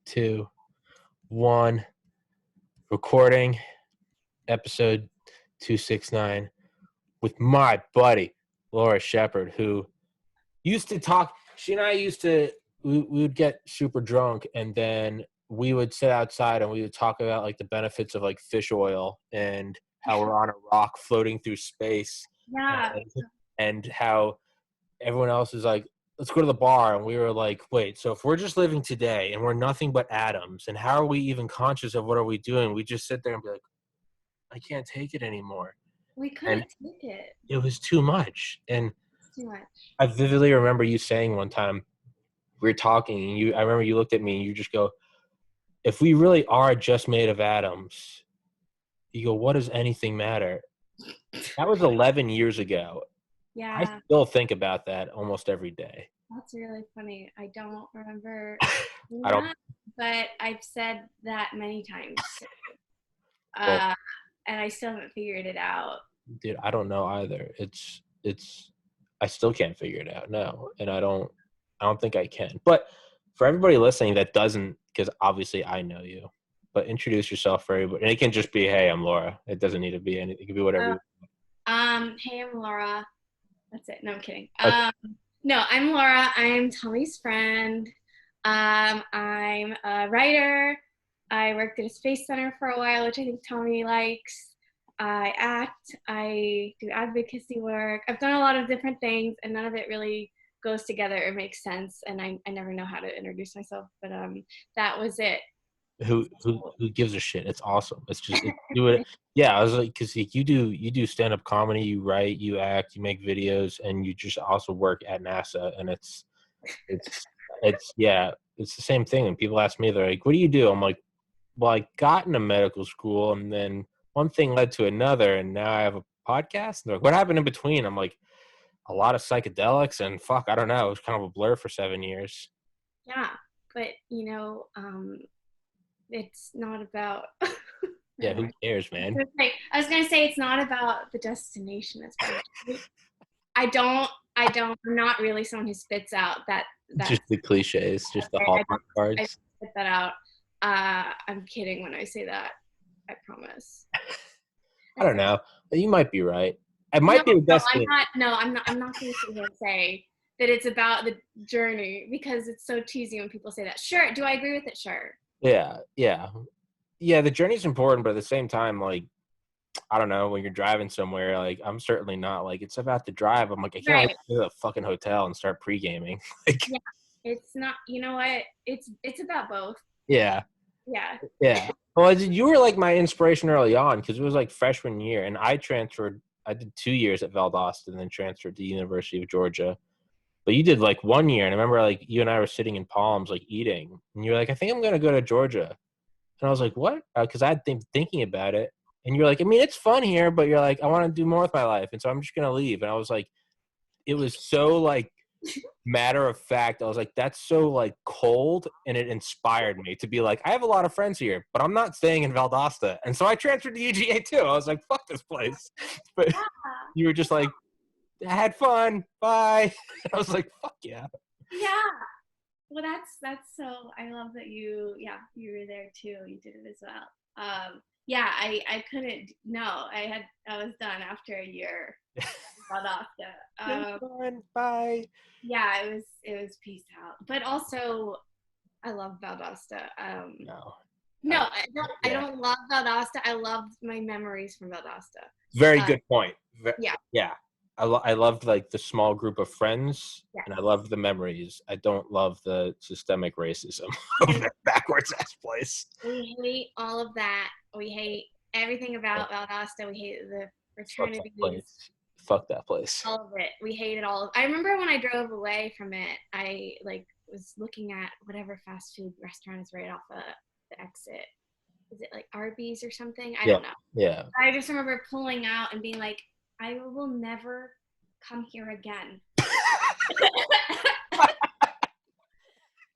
2, 1. Recording episode 269 with my buddy, Laura Shepard, who used to talk. She and I used to, we would get super drunk and then we would sit outside and we would talk about like the benefits of like fish oil and how we're on a rock floating through space. Yeah. And how everyone else is like, let's go to the bar. And we were like, wait, so if we're just living today and we're nothing but atoms, and how are we even conscious of what are we doing? We just sit there and be like, I can't take it anymore. We couldn't take it. It was too much. And It's too much. I vividly remember you saying one time, we were talking, and I remember you looked at me and you just go, if we really are just made of atoms, you go, what does anything matter? That was 11 years ago. Yeah. I still think about that almost every day. That's really funny. I don't remember I don't, that, but I've said that many times. Well, and I still haven't figured it out. dude, I don't know either. I still can't figure it out. No. And I don't think I can. But for everybody listening that doesn't, because obviously I know you, but introduce yourself for everybody. And it can just be, hey, I'm Laura. It doesn't need to be anything. It can be whatever. Hey, I'm Laura. That's it. No, I'm kidding. Okay. No, I'm Laura. I'm Tommy's friend. I'm a writer. I worked at a space center for a while, which I think Tommy likes. I act. I do advocacy work. I've done a lot of different things, and none of it really goes together or makes sense. And I never know how to introduce myself, but that was it. Who gives a shit? It's awesome. It's just do it. Yeah, I was like, because you do stand up comedy, you write, you act, you make videos, and you just also work at NASA. And it's yeah, it's the same thing. And people ask me, they're like, "What do you do?" I'm like, "Well, I got into medical school, and then one thing led to another, and now I have a podcast." And they're like, "What happened in between?" I'm like, "A lot of psychedelics, and fuck, I don't know. It was kind of a blur for 7 years." Yeah, but it's not about. Yeah, who cares, man? I was gonna say it's not about the destination. I'm not really someone who spits out that Just the cliches, just the Hallmark cards. I spit that out. I'm kidding when I say that. I promise. I don't know. You might be right. It might be the destiny. I'm not going to sit here and say that it's about the journey because it's so cheesy when people say that. Sure. Do I agree with it? Sure. Yeah. The journey's important, but at the same time, like, I don't know, when you're driving somewhere, like, I'm certainly not like, it's about the drive. I'm like, I can't wait to go to the fucking hotel and start pre-gaming. Like, yeah, it's not. You know what? It's about both. Yeah. Yeah. Well, you were like my inspiration early on because it was like freshman year, and I did 2 years at Valdosta and then transferred to the University of Georgia. But you did like 1 year, and I remember like you and I were sitting in Palms like eating, and you were like, I think I'm gonna go to Georgia. And I was like, what? Because I had been thinking about it. And you're like, I mean, it's fun here, but you're like, I want to do more with my life. And so I'm just going to leave. And I was like, it was so like matter of fact. I was like, that's so like cold. And it inspired me to be like, I have a lot of friends here, but I'm not staying in Valdosta. And so I transferred to UGA too. I was like, fuck this place. But you were just like, I had fun. Bye. I was like, fuck yeah. Yeah. Well, that's so. I love that you were there too. You did it as well. Yeah, I couldn't. No, I was done after a year. Valdosta. Bye. Yeah, it was peace out. But also, I love Valdosta. I don't love Valdosta. I love my memories from Valdosta. Very good point. Yeah. I loved like the small group of friends, and I loved the memories. I don't love the systemic racism of that backwards ass place. We hate all of that. We hate everything about Valdosta. We hate the fraternities. Fuck that place. All of it. We hated all of it. I remember when I drove away from it, I like was looking at whatever fast food restaurant is right off the exit. Is it like Arby's or something? I don't know. Yeah. I just remember pulling out and being like, I will never come here again.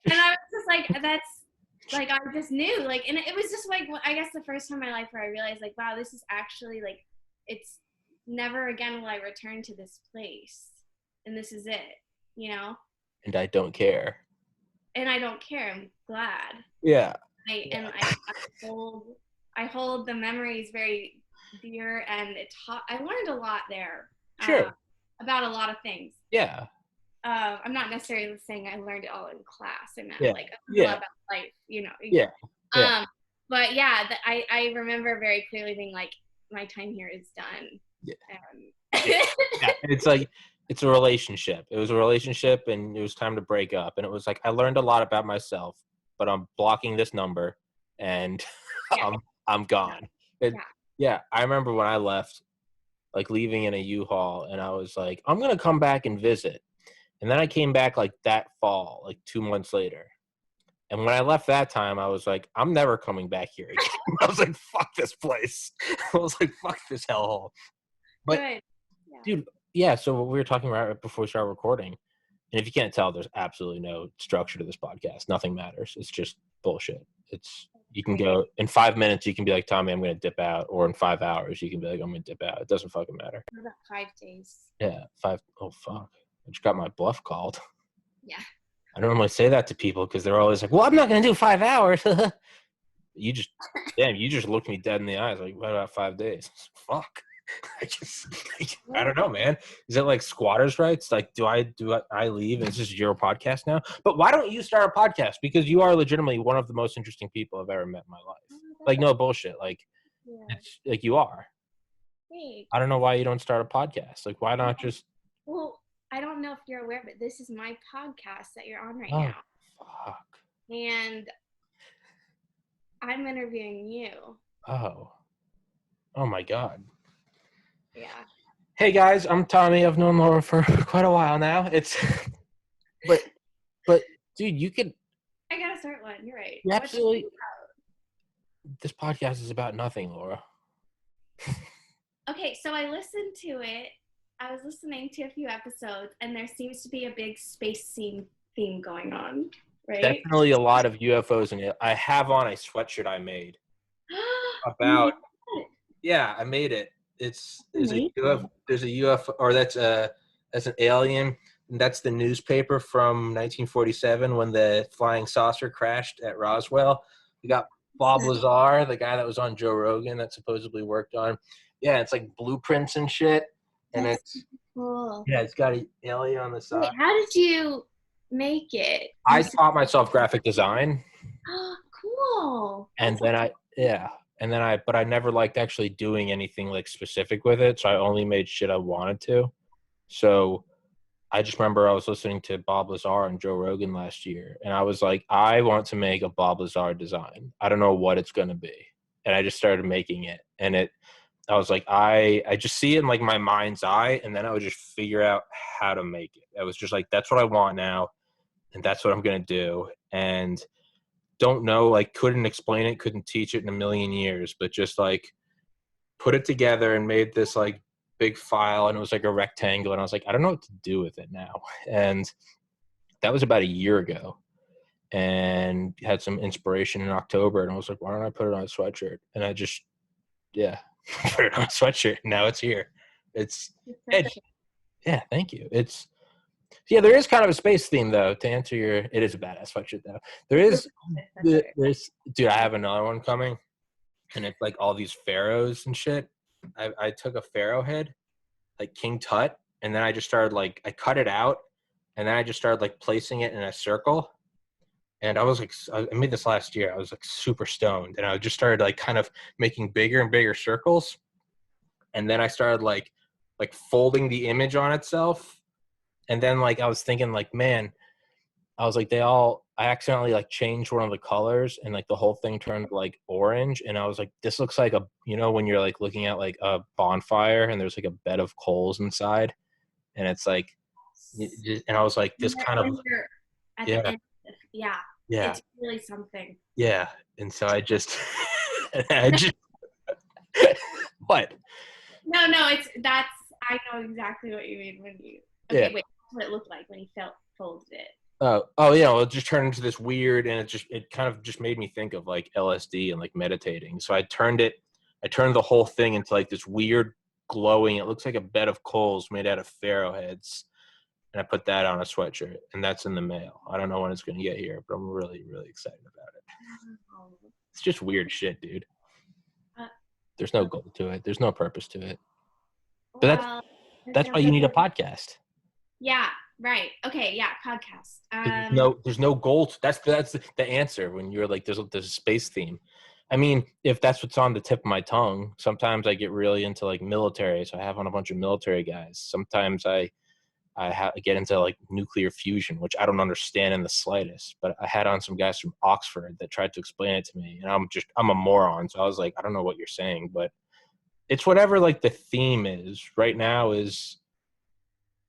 And I was just like, that's like, I just knew, like, and it was just like, I guess the first time in my life where I realized, like, wow, this is actually like, it's never again will I return to this place, and this is it, you know. And I don't care. and I don't care. I'm glad. Yeah. And I hold the memories very dear, and I learned a lot there. Sure. About a lot of things. Yeah. I'm not necessarily saying I learned it all in class. I meant Yeah. like a lot about life, Yeah. Yeah. But yeah, I remember very clearly being like, my time here is done. Yeah. Yeah. It's like, it's a relationship. It was a relationship, and it was time to break up. And it was like, I learned a lot about myself, but I'm blocking this number, and Yeah. I'm gone. Yeah. I remember when I left, like leaving in a U-Haul, and I was like, I'm gonna come back and visit. And then I came back like that fall, like 2 months later. And when I left that time, I was like, I'm never coming back here again. I was like, fuck this place. I was like, fuck this hellhole. But Good. Yeah. dude, yeah, so what we were talking about right before we started recording, and if you can't tell, there's absolutely no structure to this podcast. Nothing matters. It's just bullshit. You can go in 5 minutes, you can be like, Tommy, I'm going to dip out. Or in 5 hours, you can be like, I'm going to dip out. It doesn't fucking matter. What about 5 days? Yeah, 5. Oh, fuck. I just got my bluff called. Yeah. I don't normally say that to people because they're always like, well, I'm not going to do 5 hours. you just looked me dead in the eyes. Like, what about 5 days? Fuck. I don't know, man. Is it like squatters' rights? Like, do I leave and it's just your podcast now? But why don't you start a podcast? Because you are legitimately one of the most interesting people I've ever met in my life. Like, no bullshit. Like, it's like you are. Thanks. I don't know why you don't start a podcast. Like, why not just? Well, I don't know if you're aware, but this is my podcast that you're on right now. Fuck. And I'm interviewing you. Oh my God. Yeah. Hey guys, I'm Tommy. I've known Laura for quite a while now. But dude, you could. I gotta start one. You're right. Absolutely. This podcast is about nothing, Laura. Okay, so I listened to it. I was listening to a few episodes, and there seems to be a big space theme going on, right? Definitely a lot of UFOs in it. I have on a sweatshirt I made about. Yeah, I made it. There's a UFO, or that's an alien, and that's the newspaper from 1947 when the flying saucer crashed at Roswell. We got Bob Lazar, the guy that was on Joe Rogan, that supposedly worked on. Yeah, it's like blueprints and shit, and it's cool. Yeah, it's got an alien on the side. Wait, how did you make it? I taught myself graphic design. Oh, cool. And then but I never liked actually doing anything like specific with it. So I only made shit I wanted to. So I just remember I was listening to Bob Lazar and Joe Rogan last year. And I was like, I want to make a Bob Lazar design. I don't know what it's going to be. And I just started making it. And I was like, I just see it in like my mind's eye. And then I would just figure out how to make it. I was just like, that's what I want now. And that's what I'm going to do. And don't know, like couldn't explain it, couldn't teach it in a million years, but just like put it together and made this like big file, and it was like a rectangle, and I was like, I don't know what to do with it now. And that was about a year ago, and had some inspiration in October, and I was like, why don't I put it on a sweatshirt? And I just put it on a sweatshirt, and now it's here. Yeah, thank you. There is kind of a space theme, though, to answer it is a badass sweatshirt, though. There's, dude, I have another one coming, and it's like all these pharaohs and shit. I took a pharaoh head, like King Tut, and then I just started, like, I cut it out, and then I just started, like, placing it in a circle. And I was, like, I made this last year. I was, like, super stoned, and I just started, like, kind of making bigger and bigger circles. And then I started, like folding the image on itself. And then, like, I was thinking, like, man, I was like, I accidentally, like, changed one of the colors, and, like, the whole thing turned, like, orange. And I was like, this looks like when you're, like, looking at, like, a bonfire, and there's, like, a bed of coals inside. And it's, like, and I was like, this kind of, yeah. Yeah. It's really something. Yeah. And so I just, what? No, I know exactly what you mean when you, wait, what it looked like when you folded it. Oh yeah, well, it just turned into this weird, and it kind of just made me think of like LSD and like meditating. So I turned the whole thing into like this weird glowing, it looks like a bed of coals made out of pharaoh heads. and I put that on a sweatshirt, and that's in the mail. I don't know when it's going to get here, but I'm really, really excited about it. It's just weird shit, dude. There's no goal to it. There's no purpose to it. But that's why you need a podcast. Yeah, right. Okay, yeah, podcast. There's no goal. That's the answer when you're like, there's a space theme. I mean, if that's what's on the tip of my tongue, sometimes I get really into like military. So I have on a bunch of military guys. Sometimes I get into like nuclear fusion, which I don't understand in the slightest. But I had on some guys from Oxford that tried to explain it to me, and I'm a moron. So I was like, I don't know what you're saying, but it's whatever like the theme is right now. Is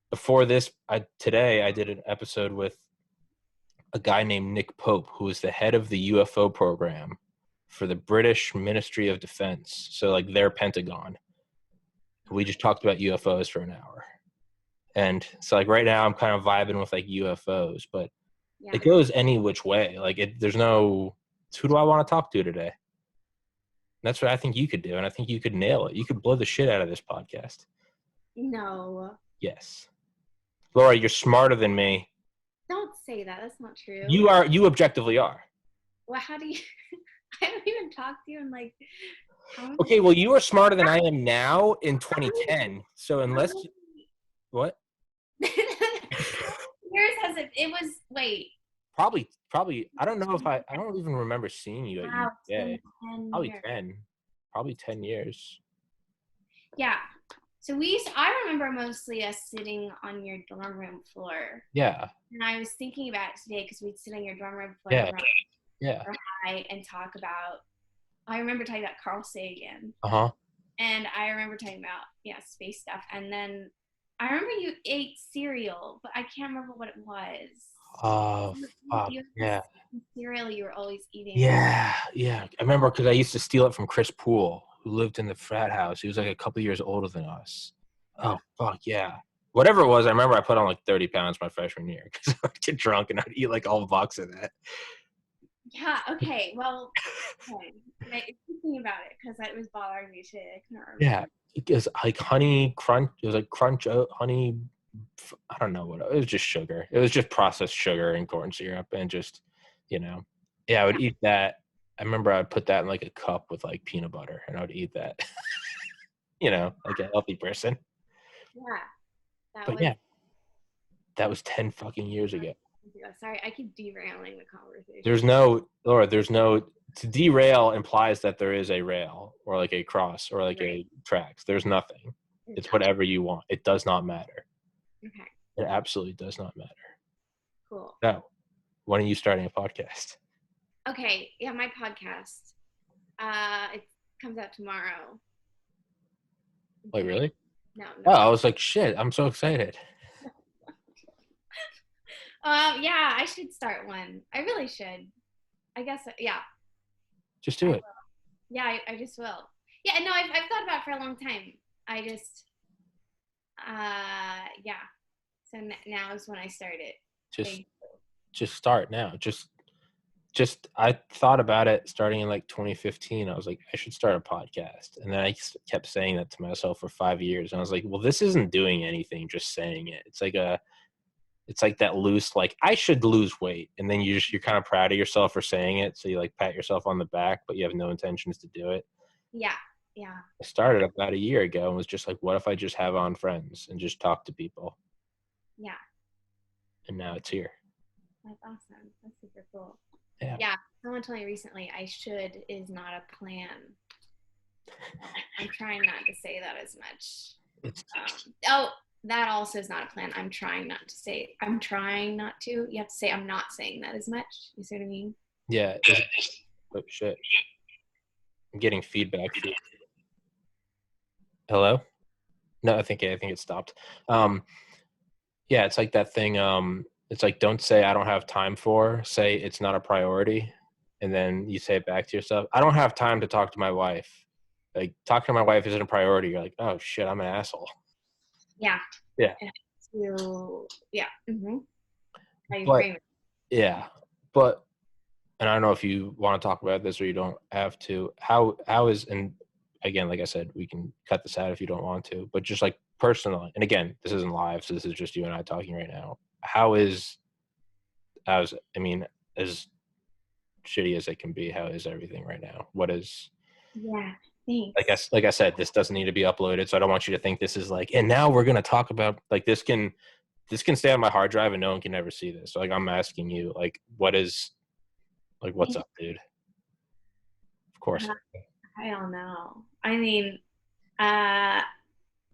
before this, today I did an episode with a guy named Nick Pope, who is the head of the UFO program for the British Ministry of Defense. So like their Pentagon. We just talked about UFOs for an hour. And so like right now I'm kind of vibing with like UFOs, but it goes any which way. Like there's no, who do I want to talk to today? And that's what I think you could do. And I think you could nail it. You could blow the shit out of this podcast. No. Yes. Laura, you're smarter than me. Don't say that. That's not true. You objectively are. Well, how do you, I don't even talk to you in like. Okay, well, you are smarter than I am now in 2010. So unless, what? Years has it was, wait. Probably, I don't know if I don't even remember seeing you at UVA. Probably 10 years. Yeah. So I remember mostly us sitting on your dorm room floor. Yeah. And I was thinking about it today because we'd sit on your dorm room floor and talk about, I remember talking about Carl Sagan. Uh-huh. And I remember talking about, space stuff. And then I remember you ate cereal, but I can't remember what it was. Oh, fuck, yeah. Cereal you were always eating. Yeah. I remember because I used to steal it from Chris Poole, who lived in the frat house. He was like a couple years older than us. Oh, fuck, yeah. Whatever it was, I remember I put on like 30 pounds my freshman year because I'd get drunk and I'd eat like all a box of that. Yeah, okay. Well, thinking about it because it was bothering me too. I couldn't remember. Yeah, it was like honey crunch. It was like crunch honey. I don't know what it was. Just sugar. It was just processed sugar and corn syrup and just, I would eat that. I remember I'd put that in like a cup with like peanut butter and I would eat that. Like a healthy person. Yeah. That was 10 fucking years ago. Sorry, I keep derailing the conversation. To derail implies that there is a rail or like a cross or like a tracks. There's nothing. It's whatever you want. It does not matter. Okay. It absolutely does not matter. Cool. So, when are you starting a podcast? Okay. Yeah, my podcast. It comes out tomorrow. Wait, really? No. Oh, I was like, shit, I'm so excited. Yeah, I should start one. I really should. I guess, yeah. Just do it. Yeah, I just will. Yeah, no, I've thought about it for a long time. I just, yeah. So now is when I start it. Just start now. Just I thought about it starting in like 2015. I was like, I should start a podcast. And then I kept saying that to myself for 5 years. And I was like, well, this isn't doing anything, just saying it. It's like that loose, like I should lose weight. And then you're kind of proud of yourself for saying it. So you like pat yourself on the back, but you have no intentions to do it. Yeah. I started about a year ago and was just like, what if I just have on friends and just talk to people? Yeah. And now it's here. That's awesome. That's super cool. Yeah. Someone told me recently I should is not a plan. I'm trying not to say that as much. That also is not a plan. I'm trying not to. You have to say I'm not saying that as much. You see what I mean? Yeah. Oh, shit. I'm getting feedback. Hello? No, I think it stopped. Yeah, it's like that thing. It's like, don't say I don't have time for, say it's not a priority. And then you say it back to yourself. I don't have time to talk to my wife. Like talking to my wife isn't a priority. You're like, oh shit, I'm an asshole. Yeah. Yeah. Yeah. Mm-hmm. But, and I don't know if you want to talk about this or you don't have to. How is, and again, like I said, we can cut this out if you don't want to, but just like personally, and again, this isn't live, so this is just you and I talking right now. I mean, as shitty as it can be, how is everything right now? What is, Yeah, thanks. like I said, this doesn't need to be uploaded, so I don't want you to think this is like, and now we're gonna talk about, like, this can stay on my hard drive and no one can ever see this. So, like, I'm asking you, like, what's up, dude? Of course. I don't know. I mean, uh,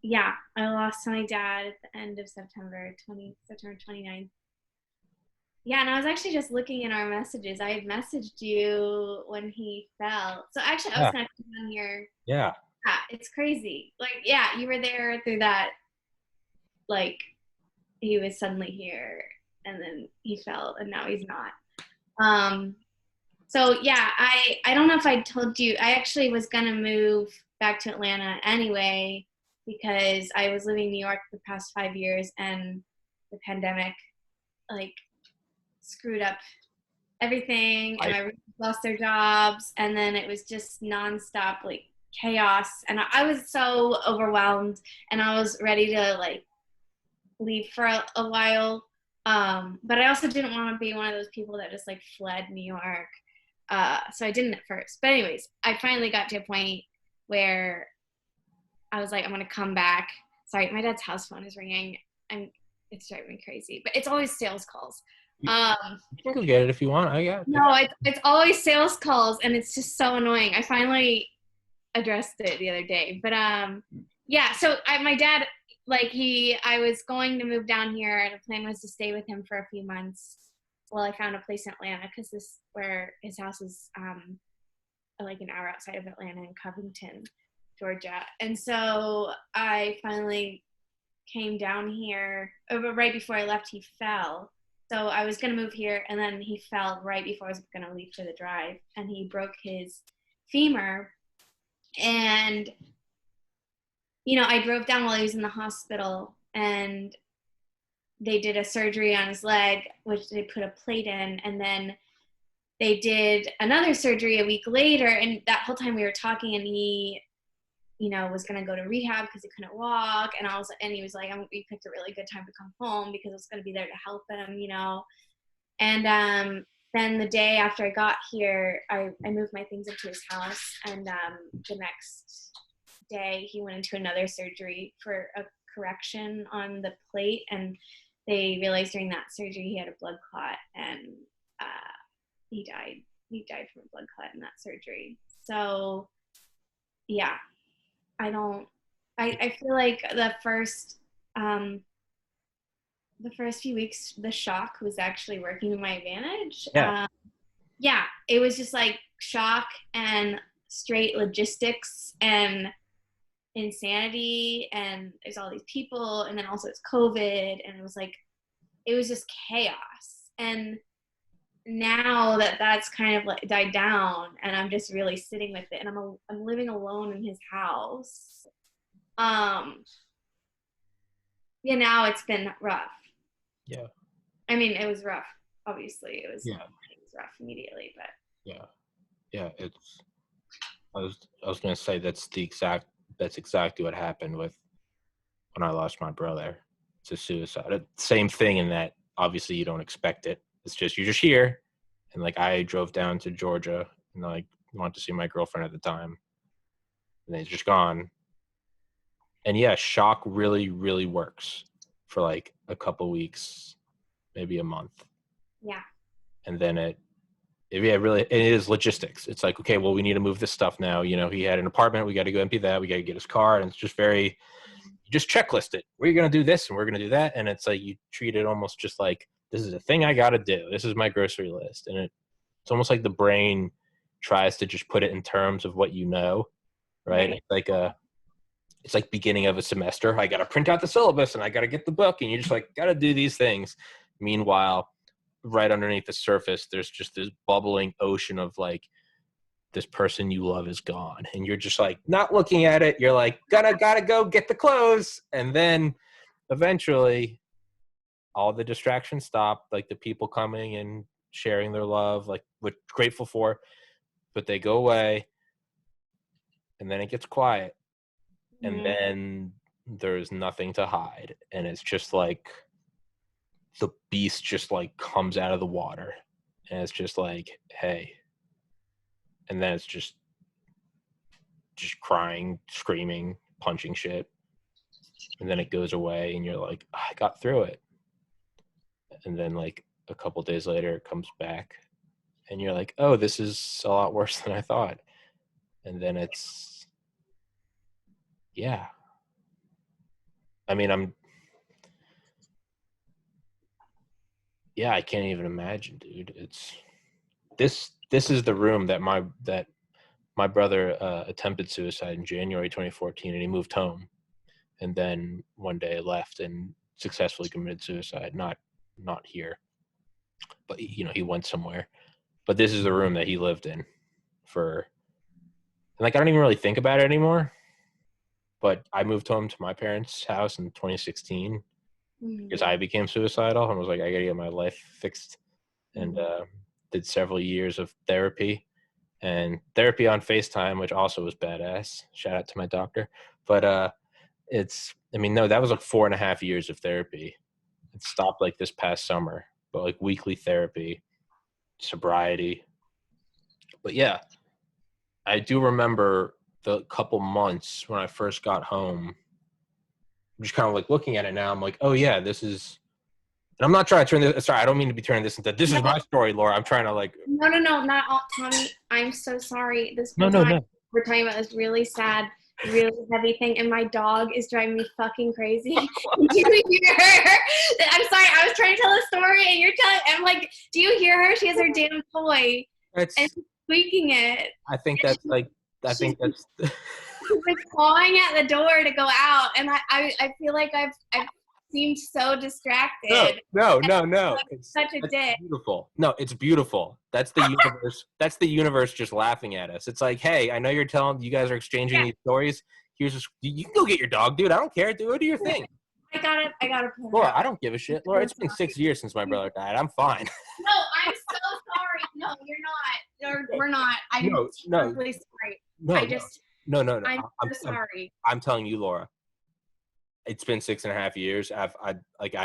yeah, I lost my dad at the end of September 29th. Yeah, and I was actually just looking in our messages. I had messaged you when he fell. So actually, I was Yeah. kind of on here. Yeah. Yeah, it's crazy. Like, yeah, you were there through that. Like, he was suddenly here, and then he fell, and now he's not. So yeah, I don't know if I told you. I actually was gonna move back to Atlanta anyway because I was living in New York for the past 5 years, and the pandemic like screwed up everything, and my roommates lost their jobs, and then it was just nonstop like chaos, and I was so overwhelmed, and I was ready to like leave for a while. But I also didn't want to be one of those people that just like fled New York. So I didn't at first. But anyways, I finally got to a point where I was like, I'm gonna come back. Sorry, my dad's house phone is ringing, and it's driving me crazy. But it's always sales calls. You can go get it if you want. No, it's always sales calls, and it's just so annoying. I finally addressed it the other day. But yeah. So my dad, like I was going to move down here, and the plan was to stay with him for a few months while I found a place in Atlanta, because this where his house is like an hour outside of Atlanta in Covington, Georgia. And so I finally came down here. But right before I left, he fell. So I was gonna move here, and then he fell right before I was gonna leave for the drive, and he broke his femur. And I drove down while he was in the hospital, and they did a surgery on his leg, which they put a plate in, and then they did another surgery a week later. And that whole time we were talking, and he, was going to go to rehab because he couldn't walk. And he was like, we picked a really good time to come home because I was going to be there to help him, And then the day after I got here, I moved my things into his house. And the next day he went into another surgery for a correction on the plate. And they realized during that surgery he had a blood clot, and he died. He died from a blood clot in that surgery. So yeah, I feel like the first few weeks, the shock was actually working to my advantage. Yeah. Yeah, it was just like shock and straight logistics and insanity, and there's all these people, and then also it's COVID, and it was just chaos. And now that that's kind of like died down, and I'm just really sitting with it, and I'm living alone in his house. Yeah, now it's been rough. Yeah. I mean, it was rough. Obviously, it was rough immediately, but yeah. I was gonna say that's exactly what happened with when I lost my brother to suicide. Same thing in that obviously you don't expect it. It's just you're just here, and like I drove down to Georgia and like wanted to see my girlfriend at the time, and then it's just gone. And yeah, shock really, really works for like a couple weeks, maybe a month. Yeah. And then it is logistics. It's like, okay, well, we need to move this stuff now. He had an apartment. We got to go empty that. We got to get his car. And it's just you just checklist it. We're going to do this and we're going to do that. And it's like, you treat it almost just like, this is a thing I got to do. This is my grocery list. And it's almost like the brain tries to just put it in terms of what you know, right? It's like beginning of a semester. I got to print out the syllabus and I got to get the book, and you just like got to do these things. Meanwhile, right underneath the surface, there's just this bubbling ocean of like, this person you love is gone, and you're just like not looking at it. You're like, gotta go get the clothes. And then eventually all the distractions stop, like the people coming and sharing their love, like we're grateful for, but they go away, and then it gets quiet. And then there is nothing to hide, and it's just like the beast just like comes out of the water, and it's just like, hey, and then it's just crying, screaming, punching shit, and then it goes away, and you're like, I got through it, and then like a couple days later, it comes back, and you're like, oh, this is a lot worse than I thought, and then it's, yeah. I mean, I can't even imagine, dude. It's this is the room that my brother attempted suicide in January 2014, and he moved home, and then one day left and successfully committed suicide. Not here, but he went somewhere. But this is the room that he lived in for, and like I don't even really think about it anymore. But I moved home to my parents' house in 2016 because I became suicidal and was like, I gotta get my life fixed, and did several years of therapy and therapy on FaceTime, which also was badass. Shout out to my doctor. But no, that was like 4.5 years of therapy. It stopped like this past summer, but like weekly therapy, sobriety. But yeah, I do remember the couple months when I first got home, I'm just kind of like looking at it now. I'm like, oh yeah, this is, and I'm not trying to turn this, sorry, I don't mean to be turning this into, this is my story, Laura. I'm trying to like. No, not all, Tommy. I'm so sorry. This whole No. time we're talking about this really sad, really heavy thing, and my dog is driving me fucking crazy. Do you hear her? I'm sorry. I was trying to tell a story, and you're telling. I'm like, do you hear her? She has her damn toy, and she's squeaking it. I think that's like. I think that's. She's like clawing at the door to go out, and I feel like I've seemed so distracted. No. Like It's such a dick. Beautiful. No, it's beautiful. That's the universe. That's the universe just laughing at us. It's like, hey, I know you're telling, you guys are exchanging these stories. Here's you can go get your dog, dude. I don't care. Do your thing. I gotta. Laura, I don't give a shit. Laura, it's been 6 years since my brother died. I'm fine. No, I'm so sorry. No, you're not. We're not. I'm really sorry. No. I'm so sorry. I'm telling you, Laura. It's been 6.5 years. I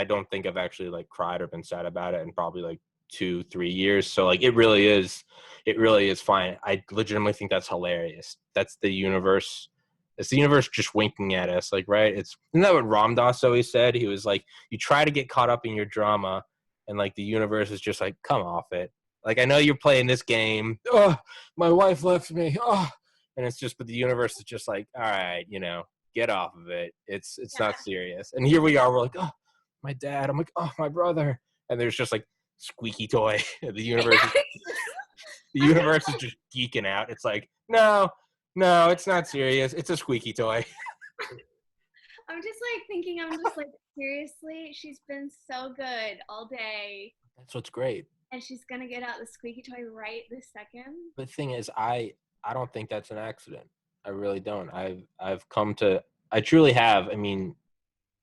don't think I've actually like cried or been sad about it in probably like 2-3 years. So like it really is fine. I legitimately think that's hilarious. That's the universe. It's the universe just winking at us, like, right? Isn't that what Ram Dass always said? He was like, you try to get caught up in your drama, and like the universe is just like, come off it. Like, I know you're playing this game. Oh, my wife left me. Oh, and it's just, but the universe is just like, all right, get off of it. It's not serious. And here we are. We're like, oh, my dad. I'm like, oh, my brother. And there's just like squeaky toy. The universe is just geeking out. It's like, no, it's not serious. It's a squeaky toy. I'm just like, seriously, she's been so good all day. That's what's great. And she's going to get out the squeaky toy right this second. The thing is, I don't think that's an accident. I really don't. I've come to, I truly have. I mean,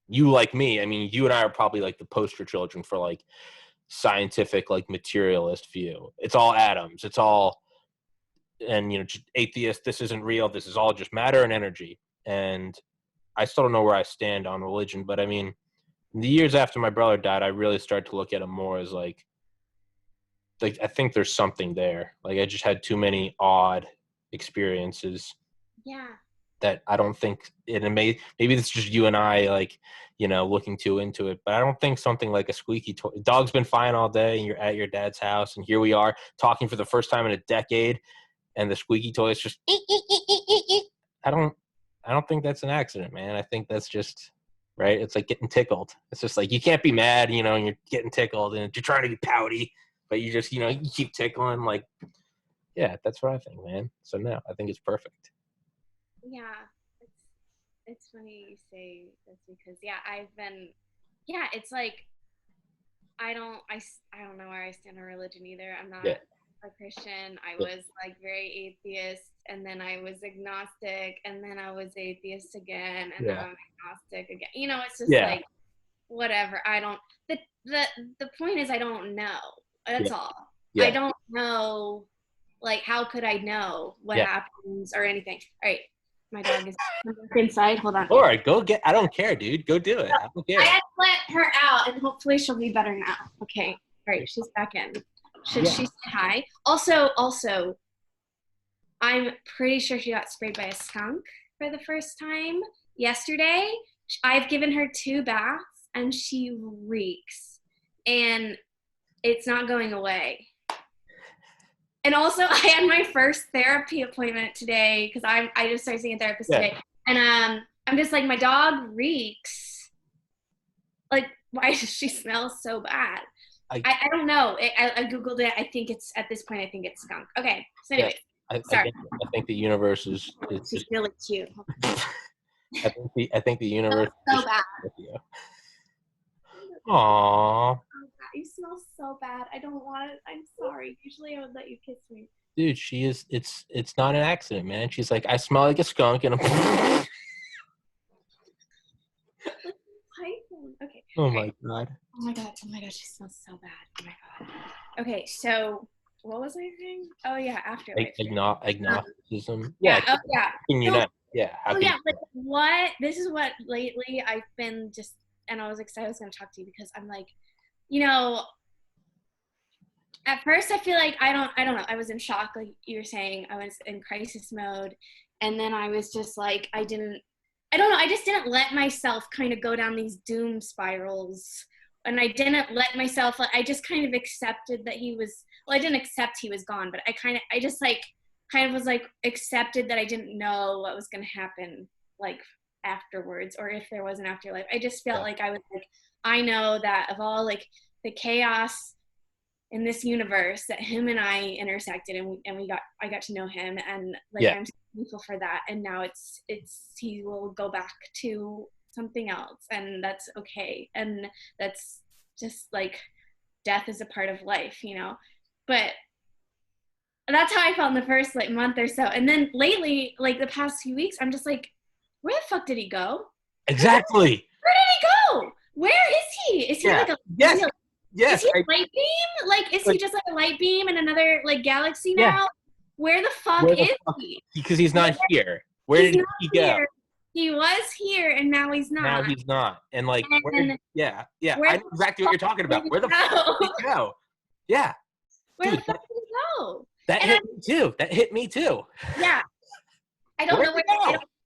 you like me. I mean, you and I are probably like the poster children for like scientific, like materialist view. It's all atoms. It's all, and just atheist. This isn't real. This is all just matter and energy. And I still don't know where I stand on religion. But I mean, in the years after my brother died, I really started to look at him more as like I think there's something there. Like I just had too many odd experiences. Yeah. That I don't think it maybe it's just you and I like, looking too into it. But I don't think something like a squeaky toy. Dog's been fine all day and you're at your dad's house and here we are talking for the first time in a decade and the squeaky toy is just I don't think that's an accident, man. I think that's just right. It's like getting tickled. It's just like you can't be mad, and you're getting tickled and you're trying to be pouty, but you just, you keep tickling, like, yeah, that's what I think, man. So no, I think it's perfect. Yeah, it's funny you say this because it's like I don't know where I stand on religion either. I'm not a Christian. I was like very atheist, and then I was agnostic, and then I was atheist again, and now I'm agnostic again. It's just like whatever. I don't. The point is I don't know. That's all. Yeah. I don't know. Like, how could I know what happens or anything? All right. My dog is inside. Hold on. All right, go get. I don't care, dude. Go do it. I don't care. I had to let her out, and hopefully she'll be better now. Okay. All right, she's back in. Should she say hi? Also, I'm pretty sure she got sprayed by a skunk for the first time yesterday. I've given her 2 baths, and she reeks, and it's not going away. And also, I had my first therapy appointment today because I just started seeing a therapist today, and I'm just like, my dog reeks. Like, why does she smell so bad? I don't know. I googled it. I think it's at this point. I think it's skunk. Okay. So anyway, sorry. I think the universe is She's really cute. I think the universe so bad. With you. Aww. You smell so bad. I don't want it. I'm sorry. Usually I would let you kiss me. Dude, she is. It's not an accident, man. She's like, I smell like a skunk, and I'm. Okay. Oh my god. Oh my god. She smells so bad. Oh my god. Okay, so what was I saying? Oh yeah, afterlife. Agnosticism. Yeah. Oh yeah. Can you not? Yeah. Like what? This is what lately I've been just, and I was excited I was going to talk to you because I'm like, at first I feel like I don't know. I was in shock, like you were saying. I was in crisis mode, and then I was just like, I don't know. I just didn't let myself kind of go down these doom spirals, and I didn't let myself. I just kind of accepted that he was. Well, I didn't accept he was gone, but I just was like accepted that I didn't know what was going to happen like afterwards, or if there was an afterlife. I just felt like I was like, I know that of all like the chaos in this universe that him and I intersected, and I got to know him, and like I'm so thankful for that. And now it's he will go back to something else, and that's okay, and that's just like death is a part of life, But that's how I felt in the first like month or so, and then lately, like the past few weeks, I'm just like, where the fuck did he go? Exactly. Where did he go? Where is he? Is he like a Yes. Is he a light beam? Like, is he just like a light beam in another like galaxy now? Yeah. Where the fuck is he? Because he's not here. Where did he go? Here. He was here, and now he's not. Now he's not. And like, I know exactly what you're talking about. Where the fuck did he go? Yeah. Where the fuck did he go? That hit me too. That hit me too. Yeah. I don't know where.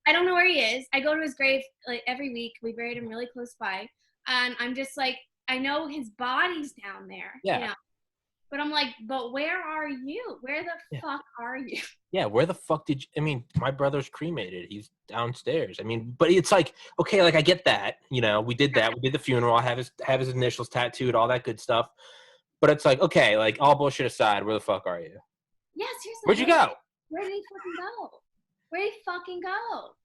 I don't know where he is. I go to his grave like every week. We buried him really close by, and I'm just like, I know his body's down there. Yeah. But I'm like, but where are you? Where the fuck are you? Yeah, where the fuck did you? I mean, my brother's cremated. He's downstairs. I mean, but it's like, okay, like I get that. We did that. We did the funeral. I have his initials tattooed, all that good stuff. But it's like, okay, like all bullshit aside, where the fuck are you? Yeah, seriously. Where'd you go? Where did he fucking go? Where did he fucking go?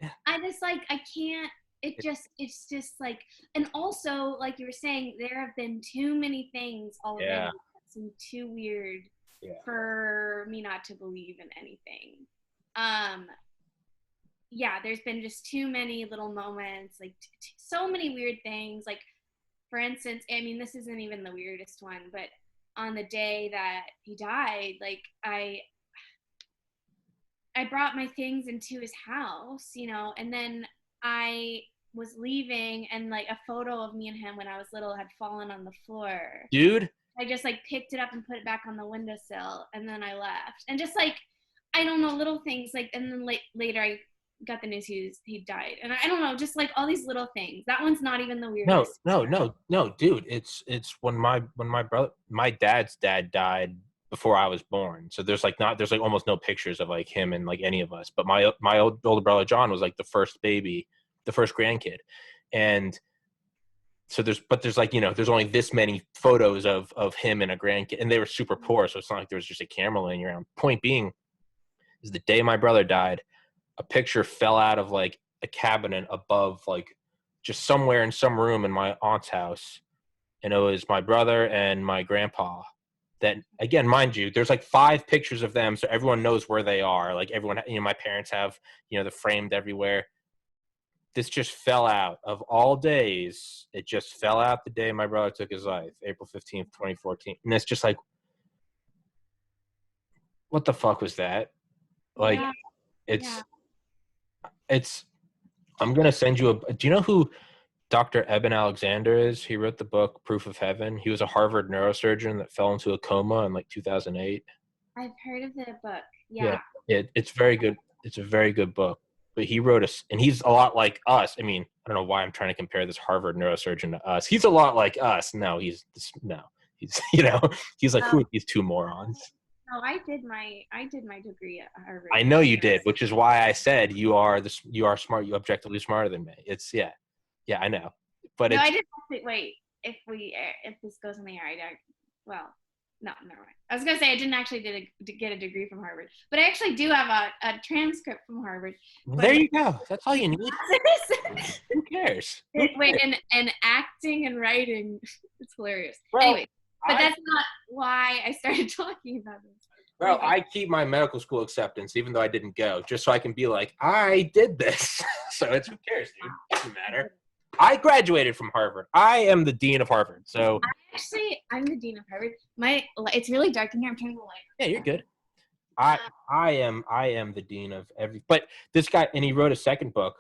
Yeah. I just like, I can't. It's just like, and also like you were saying, there have been too many things already that seem too weird for me not to believe in anything. There's been just too many little moments, like so many weird things. Like, for instance, I mean, this isn't even the weirdest one, but on the day that he died, like I brought my things into his house, and then I was leaving, and like a photo of me and him when I was little had fallen on the floor. Dude. I just like picked it up and put it back on the windowsill, and then I left. And just like, I don't know, little things like, and then later I got the news he died. And I don't know, just like all these little things. That one's not even the weirdest. No, dude. It's when my dad's dad died before I was born. So there's like almost no pictures of like him and like any of us. But my older brother John was like the first baby, the first grandkid. And so there's like, there's only this many photos of him and a grandkid, and they were super poor. So it's not like there was just a camera laying around. Point being is the day my brother died, a picture fell out of like a cabinet above, like just somewhere in some room in my aunt's house. And it was my brother and my grandpa. That, again, mind you, there's like 5 pictures of them, so everyone knows where they are. Like everyone, my parents have, they're framed everywhere. This just fell out of all days. It just fell out the day my brother took his life, April 15th, 2014. And it's just like, what the fuck was that? Like, it's I'm gonna send you do you know who Dr. Eben Alexander is? He wrote the book Proof of Heaven. He was a Harvard neurosurgeon that fell into a coma in like 2008. I've heard of the book. Yeah, Yeah. it's very good. It's a very good book. But he wrote and he's a lot like us. I mean, I don't know why I'm trying to compare this Harvard neurosurgeon to us. He's a lot like us. No, he's he's like, Oh, who are these two morons? no, I did my degree at Harvard. I know you did, which is why I said you are smart. You objectively smarter than me. Yeah, I know. But No, I didn't actually, wait, if this goes on the air, well, no, never mind. I was gonna say I didn't actually get a degree from Harvard, but I actually do have a transcript from Harvard. There you go. That's all you need. Who cares? Wait, and acting and writing, it's hilarious. Well, anyway, but that's not why I started talking about this. Well, I keep my medical school acceptance, even though I didn't go, just so I can be like, I did this. So who cares, dude? It doesn't matter. I graduated from Harvard. I am the dean of Harvard. So I'm the dean of Harvard. It's really dark in here. I'm turning the light. Yeah, you're good. I am the dean of every. But this guy, and he wrote a second book,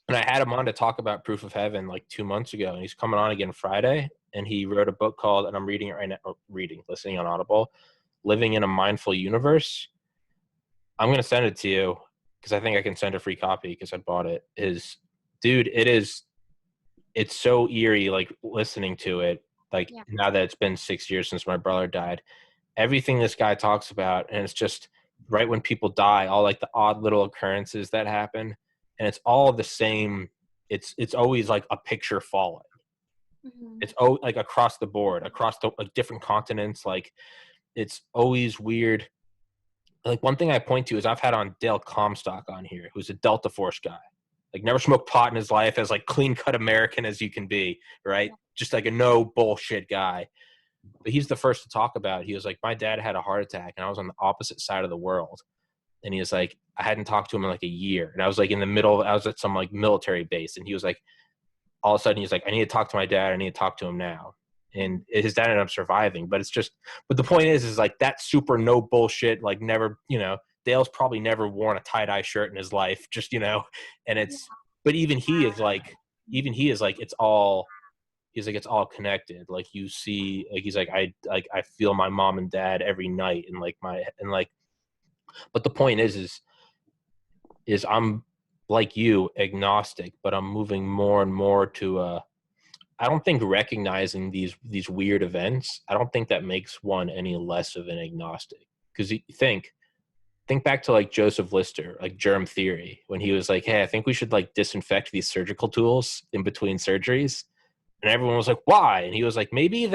and I had him on to talk about Proof of Heaven like 2 months ago, and he's coming on again Friday. And he wrote a book called, and I'm reading it right now, listening on Audible, Living in a Mindful Universe. I'm gonna send it to you because I think I can send a free copy because I bought it. Dude, it's so eerie, like listening to it. Like now that it's been 6 years since my brother died, everything this guy talks about, and it's just right when people die, all like the odd little occurrences that happen, and it's all the same. It's always like a picture falling. Mm-hmm. It's like across the board, across the like different continents. Like it's always weird. Like one thing I point to is I've had on Dale Comstock on here, who's a Delta Force guy. Like never smoked pot in his life, as like clean cut American as you can be, right? Yeah. Just like a no bullshit guy. But he's the first to talk about it. He was like, my dad had a heart attack and I was on the opposite side of the world. And he was like, I hadn't talked to him in like a year. And I was like I was at some like military base. And he was like, all of a sudden he's like, I need to talk to my dad. I need to talk to him now. And his dad ended up surviving. But the point is like that super no bullshit, like never, Dale's probably never worn a tie-dye shirt in his life, just, and but even he is like, it's all connected. Like you see, like, he's like, I feel my mom and dad every night. But the point is I'm like you, agnostic, but I'm moving more and more to, I don't think recognizing these weird events, I don't think that makes one any less of an agnostic. Because you think back to like Joseph Lister, like germ theory, when he was like, hey, I think we should like disinfect these surgical tools in between surgeries. And everyone was like, why? And he was like, maybe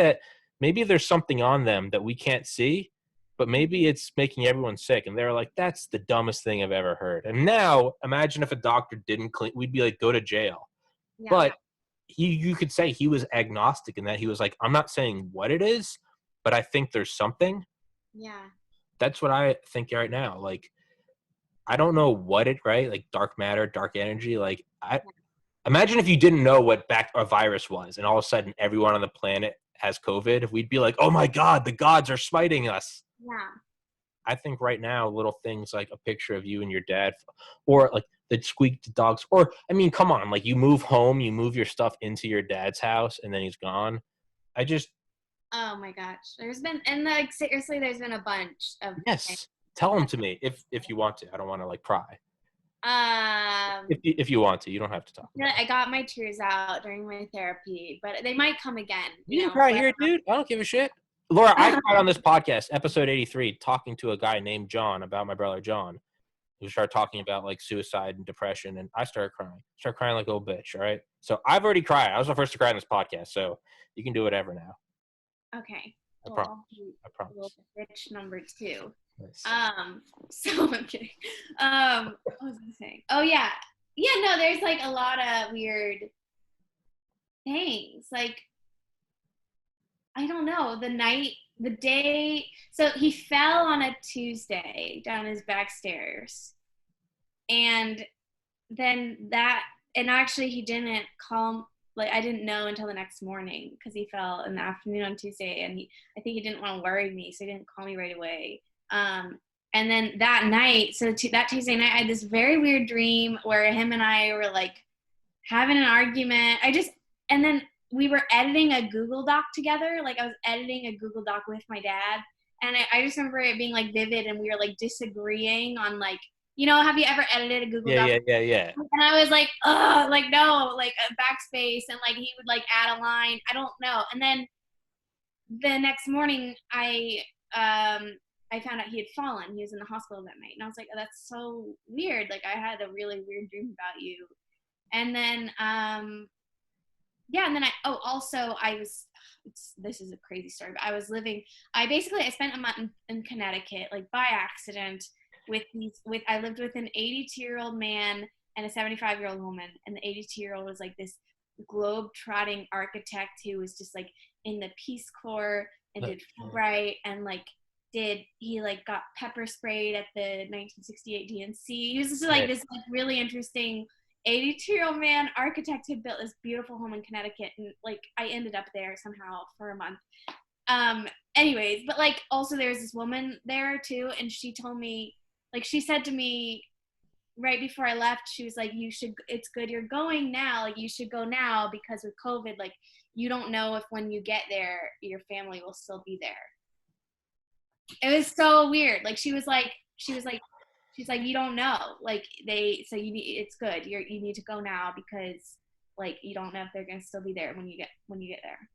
there's something on them that we can't see, but maybe it's making everyone sick. And they're like, that's the dumbest thing I've ever heard. And now imagine if a doctor didn't clean, we'd be like, go to jail. Yeah. But you could say he was agnostic in that he was like, I'm not saying what it is, but I think there's something. Yeah. That's what I think right now. Like, I don't know what right? Like dark matter, dark energy. Like imagine if you didn't know what a virus was and all of a sudden everyone on the planet has COVID. We'd be like, oh my God, the gods are smiting us. Yeah. I think right now, little things like a picture of you and your dad, or like the squeaked dogs, or, I mean, come on, like you move home, you move your stuff into your dad's house and then he's gone. Oh my gosh. Seriously, there's been a bunch of Yes. Things. Tell them to me if you want to. I don't want to like pry. If you want to, you don't have to talk. I got my tears out during my therapy, but they might come again. You can cry here, dude. I don't give a shit. Laura, I cried on this podcast, episode 83, talking to a guy named John about my brother John, who started talking about like suicide and depression, and I started crying like a little bitch. All right, so I've already cried. I was the first to cry on this podcast, so you can do whatever now. Okay. I promise. Bitch number 2. Nice. So I'm kidding. What was I saying? Oh yeah. Yeah, no, there's like a lot of weird things. Like, I don't know, the day, so he fell on a Tuesday down his back stairs. And then actually he didn't call, like I didn't know until the next morning because he fell in the afternoon on Tuesday, and I think he didn't want to worry me, so he didn't call me right away. And then that night, that Tuesday night, I had this very weird dream where him and I were like having an argument. And then we were editing a Google Doc together. Like I was editing a Google Doc with my dad. And I just remember it being like vivid, and we were like disagreeing on like, have you ever edited a Google Doc? Yeah. And I was like, ugh, like no, like a backspace, and like he would like add a line. I don't know. And then the next morning, I found out he had fallen. He was in the hospital that night, and I was like, oh, that's so weird. Like I had a really weird dream about you. And then and then this is a crazy story, but I spent a month in Connecticut, like by accident, I lived with an 82-year-old man and a 75-year-old woman, and the 82-year-old was like this globe-trotting architect who was just like in the Peace Corps and did Fulbright, and like he got pepper sprayed at the 1968 DNC. He was just like this like really interesting 82-year-old man architect who built this beautiful home in Connecticut, and like I ended up there somehow for a month. Anyways, but like also there was this woman there too, and she told me, like she said to me right before I left, she was like, it's good you're going now, like you should go now, because with COVID, like you don't know if when you get there your family will still be there. It was so weird. Like she's like you don't know, like it's good you need to go now, because like you don't know if they're gonna still be there when you get there.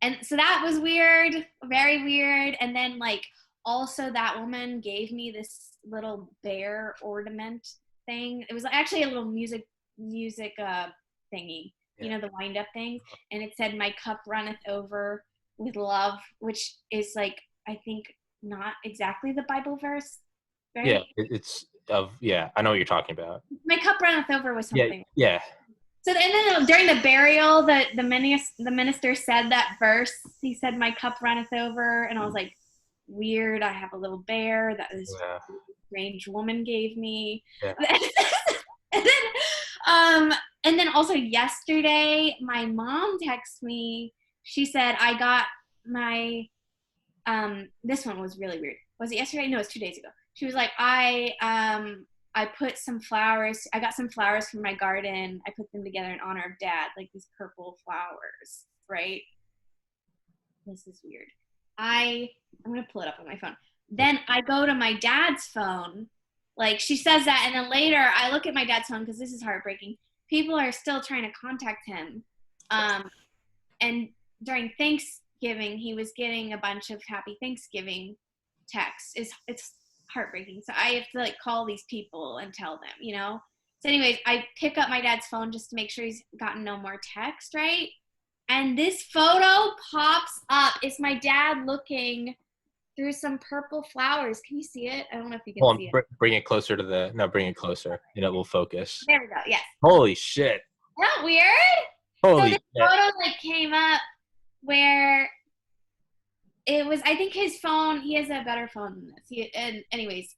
And so that was weird, very weird. And then like also that woman gave me this little bear ornament thing. It was actually a little music thingy, the wind up thing, and it said, "My cup runneth over with love," which is like, I think not exactly the Bible verse. Right? Yeah, I know what you're talking about. My cup runneth over with something. Yeah. So and then during the burial, the minister said that verse. He said, "My cup runneth over," and I was like, weird. I have a little bear that this strange woman gave me. Yeah. And then also yesterday, my mom texted me. She said, I got my this one was really weird. Was it yesterday? No, it was 2 days ago. She was like, I put some flowers. I got some flowers from my garden. I put them together in honor of Dad, like these purple flowers, right? This is weird. I'm going to pull it up on my phone. Then I go to my dad's phone. Like she says that. And then later I look at my dad's phone, because this is heartbreaking. People are still trying to contact him. And during Thanksgiving, he was getting a bunch of Happy Thanksgiving texts. It's heartbreaking. So I have to like call these people and tell them, So anyways, I pick up my dad's phone just to make sure he's gotten no more text, right? And this photo pops up. It's my dad looking through some purple flowers. Can you see it? I don't know if you can see it. Bring it closer bring it closer, and it will focus. There we go. Yes. Holy shit. Isn't that weird? Holy so this photo like came up where it was, I think his phone, he has a better phone than this. And anyways,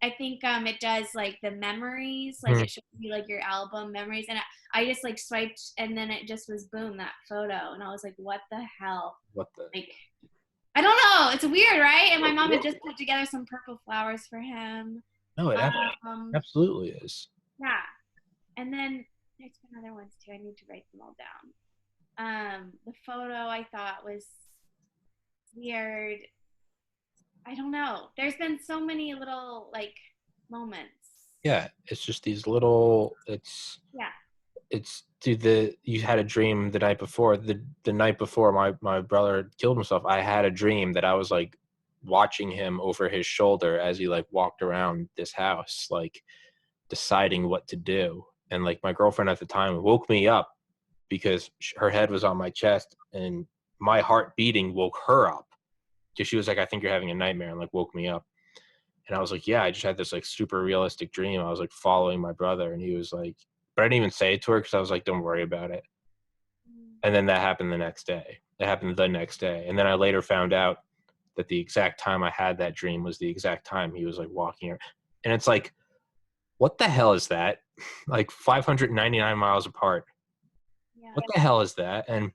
I think it does like the memories, like it shows you like your album memories, and I just like swiped, and then it just was boom, that photo, and I was like, what the hell? Like, I don't know. It's weird, right? And my mom had just put together some purple flowers for him. No, it absolutely is. Yeah, and then there's been other ones too. I need to write them all down. The photo I thought was weird. I don't know. There's been so many little like moments. Yeah, it's just these little. You had a dream the night before. The night before my brother killed himself, I had a dream that I was like watching him over his shoulder as he like walked around this house, like deciding what to do. And like my girlfriend at the time woke me up because her head was on my chest, and my heart beating woke her up. Because she was like, I think you're having a nightmare, and like woke me up. And I was like, yeah, I just had this like super realistic dream. I was like following my brother, and he was like, but I didn't even say it to her because I was like, don't worry about it. And then that happened the next day. And then I later found out that the exact time I had that dream was the exact time he was like walking around. And it's like, what the hell is that? Like 599 miles apart. Yeah. What the hell is that? And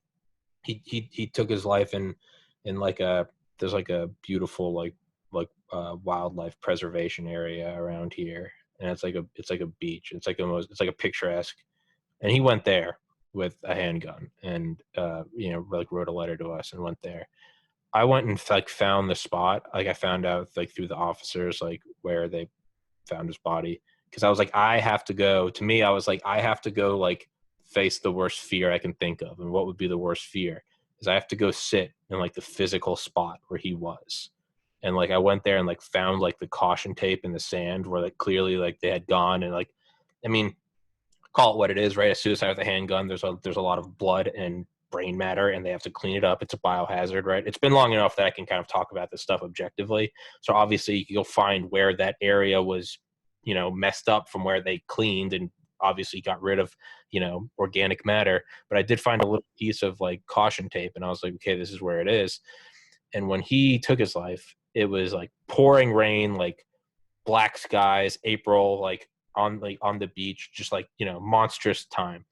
he took his life in like there's like a beautiful like wildlife preservation area around here, and it's like a beach. It's like a picturesque. And he went there with a handgun, and like wrote a letter to us and went there. I went and like found the spot. Like I found out like through the officers like where they found his body, because I was like, I have to go. To me, I was like, I have to go like face the worst fear I can think of. And what would be the worst fear is I have to go sit in like the physical spot where he was. And like I went there and like found like the caution tape in the sand where like clearly like they had gone, and like, I mean, call it what it is, right? A suicide with a handgun. There's a lot of blood and brain matter, and they have to clean it up. It's a biohazard, right? It's been long enough that I can kind of talk about this stuff objectively. So obviously you'll find where that area was, messed up from where they cleaned and obviously got rid of, organic matter. But I did find a little piece of like caution tape, and I was like, okay, this is where it is. And when he took his life, it was like pouring rain, like black skies, April, like on the beach, just like, monstrous time.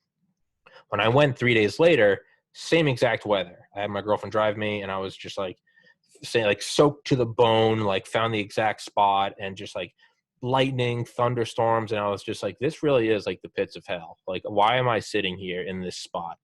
When I went 3 days later, same exact weather. I had my girlfriend drive me, and I was just like, say, like soaked to the bone, like found the exact spot, and just like lightning, thunderstorms. And I was just like, this really is like the pits of hell. Like, why am I sitting here in this spot?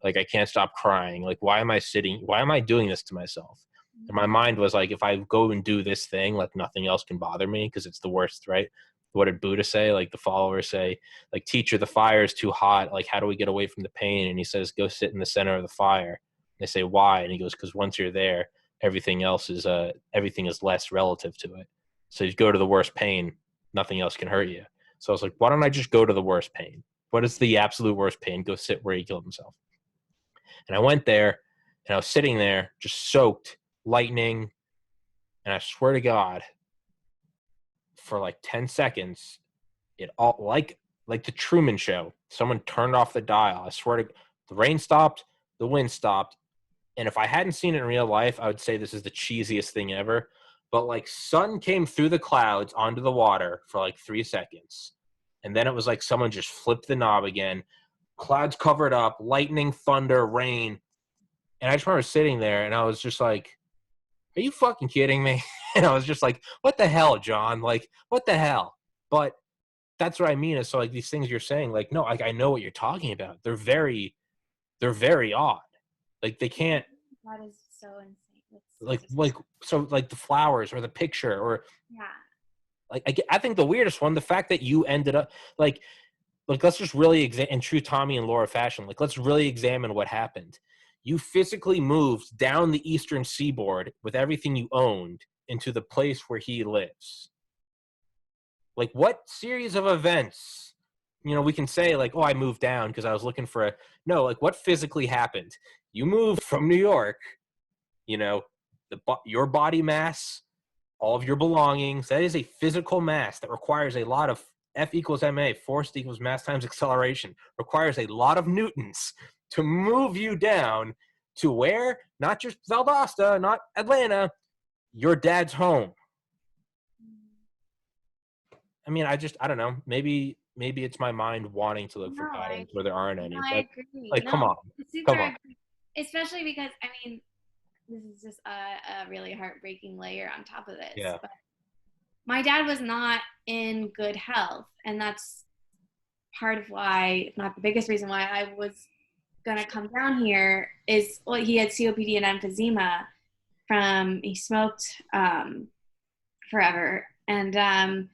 Like, I can't stop crying. Like, why am I doing this to myself? And my mind was like, if I go and do this thing, like nothing else can bother me because it's the worst, right? What did Buddha say? Like the followers say, like, teacher, the fire is too hot. Like, how do we get away from the pain? And he says, go sit in the center of the fire. And they say, why? And he goes, because once you're there, everything is less relative to it. So you go to the worst pain, nothing else can hurt you. So I was like, why don't I just go to the worst pain? What is the absolute worst pain? Go sit where he killed himself. And I went there, and I was sitting there just soaked, lightning. And I swear to God, for like 10 seconds, it all like the Truman Show. Someone turned off the dial. I swear to the rain stopped, the wind stopped. And if I hadn't seen it in real life, I would say this is the cheesiest thing ever. But like sun came through the clouds onto the water for like 3 seconds. And then it was like someone just flipped the knob again. Clouds covered up, lightning, thunder, rain. And I just remember sitting there, and I was just like, are you fucking kidding me? And I was just like, what the hell, John? Like, what the hell? But that's what I mean. Is so like these things you're saying, like, no, like I know what you're talking about. They're very odd. Like they can't. That is so insane. So like the flowers or the picture or Yeah. Like I think the weirdest one, the fact that you ended up like let's just really in true Tommy and Laura fashion, like let's really examine what happened. You physically moved down the eastern seaboard with everything you owned into the place where he lives. Like what series of events, we can say like, oh, I moved down because I was looking for no, like what physically happened? You moved from New York, your body mass, all of your belongings. That is a physical mass that requires a lot of F equals ma, force equals mass times acceleration, requires a lot of newtons to move you down to where, not just Valdosta, not Atlanta, your dad's home. I mean, I don't know. Maybe it's my mind wanting to look for patterns where there aren't any. I agree. Like, come on. Agree. Especially because, I mean, this is just a really heartbreaking layer on top of this. Yeah. But my dad was not in good health, and that's part of why, if not the biggest reason why I was gonna come down here, is he had COPD and emphysema he smoked forever, and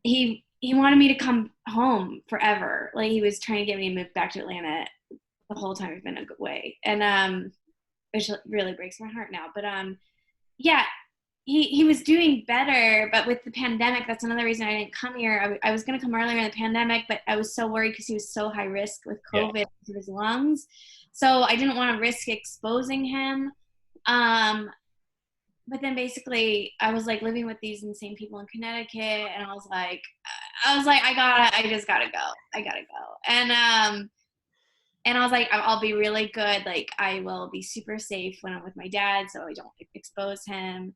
he wanted me to come home forever. Like he was trying to get me to move back to Atlanta the whole time I've been away, and which really breaks my heart now. But yeah, he was doing better, but with the pandemic, that's another reason I didn't come here. I was going to come earlier in the pandemic, but I was so worried because he was so high risk with COVID to his lungs. So I didn't want to risk exposing him. But then basically I was like living with these insane people in Connecticut, and I was like, I just gotta go. I gotta go. And I was like, I'll be really good. Like I will be super safe when I'm with my dad, so I don't expose him.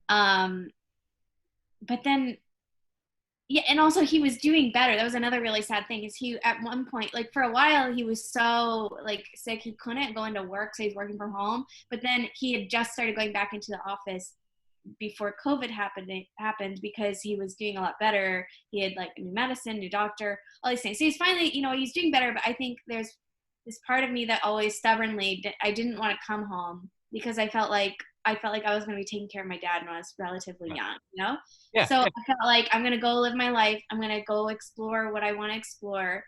But then, yeah, and also he was doing better. That was another really sad thing, is he, at one point, like for a while, he was so like sick, he couldn't go into work, so he's working from home. But then he had just started going back into the office before COVID happened because he was doing a lot better. He had like new medicine, new doctor, all these things. So he's finally, he's doing better. But I think there's this part of me that always stubbornly, I didn't want to come home because I felt like I was going to be taking care of my dad when I was relatively young, Yeah. So I felt like I'm going to go live my life. I'm going to go explore what I want to explore.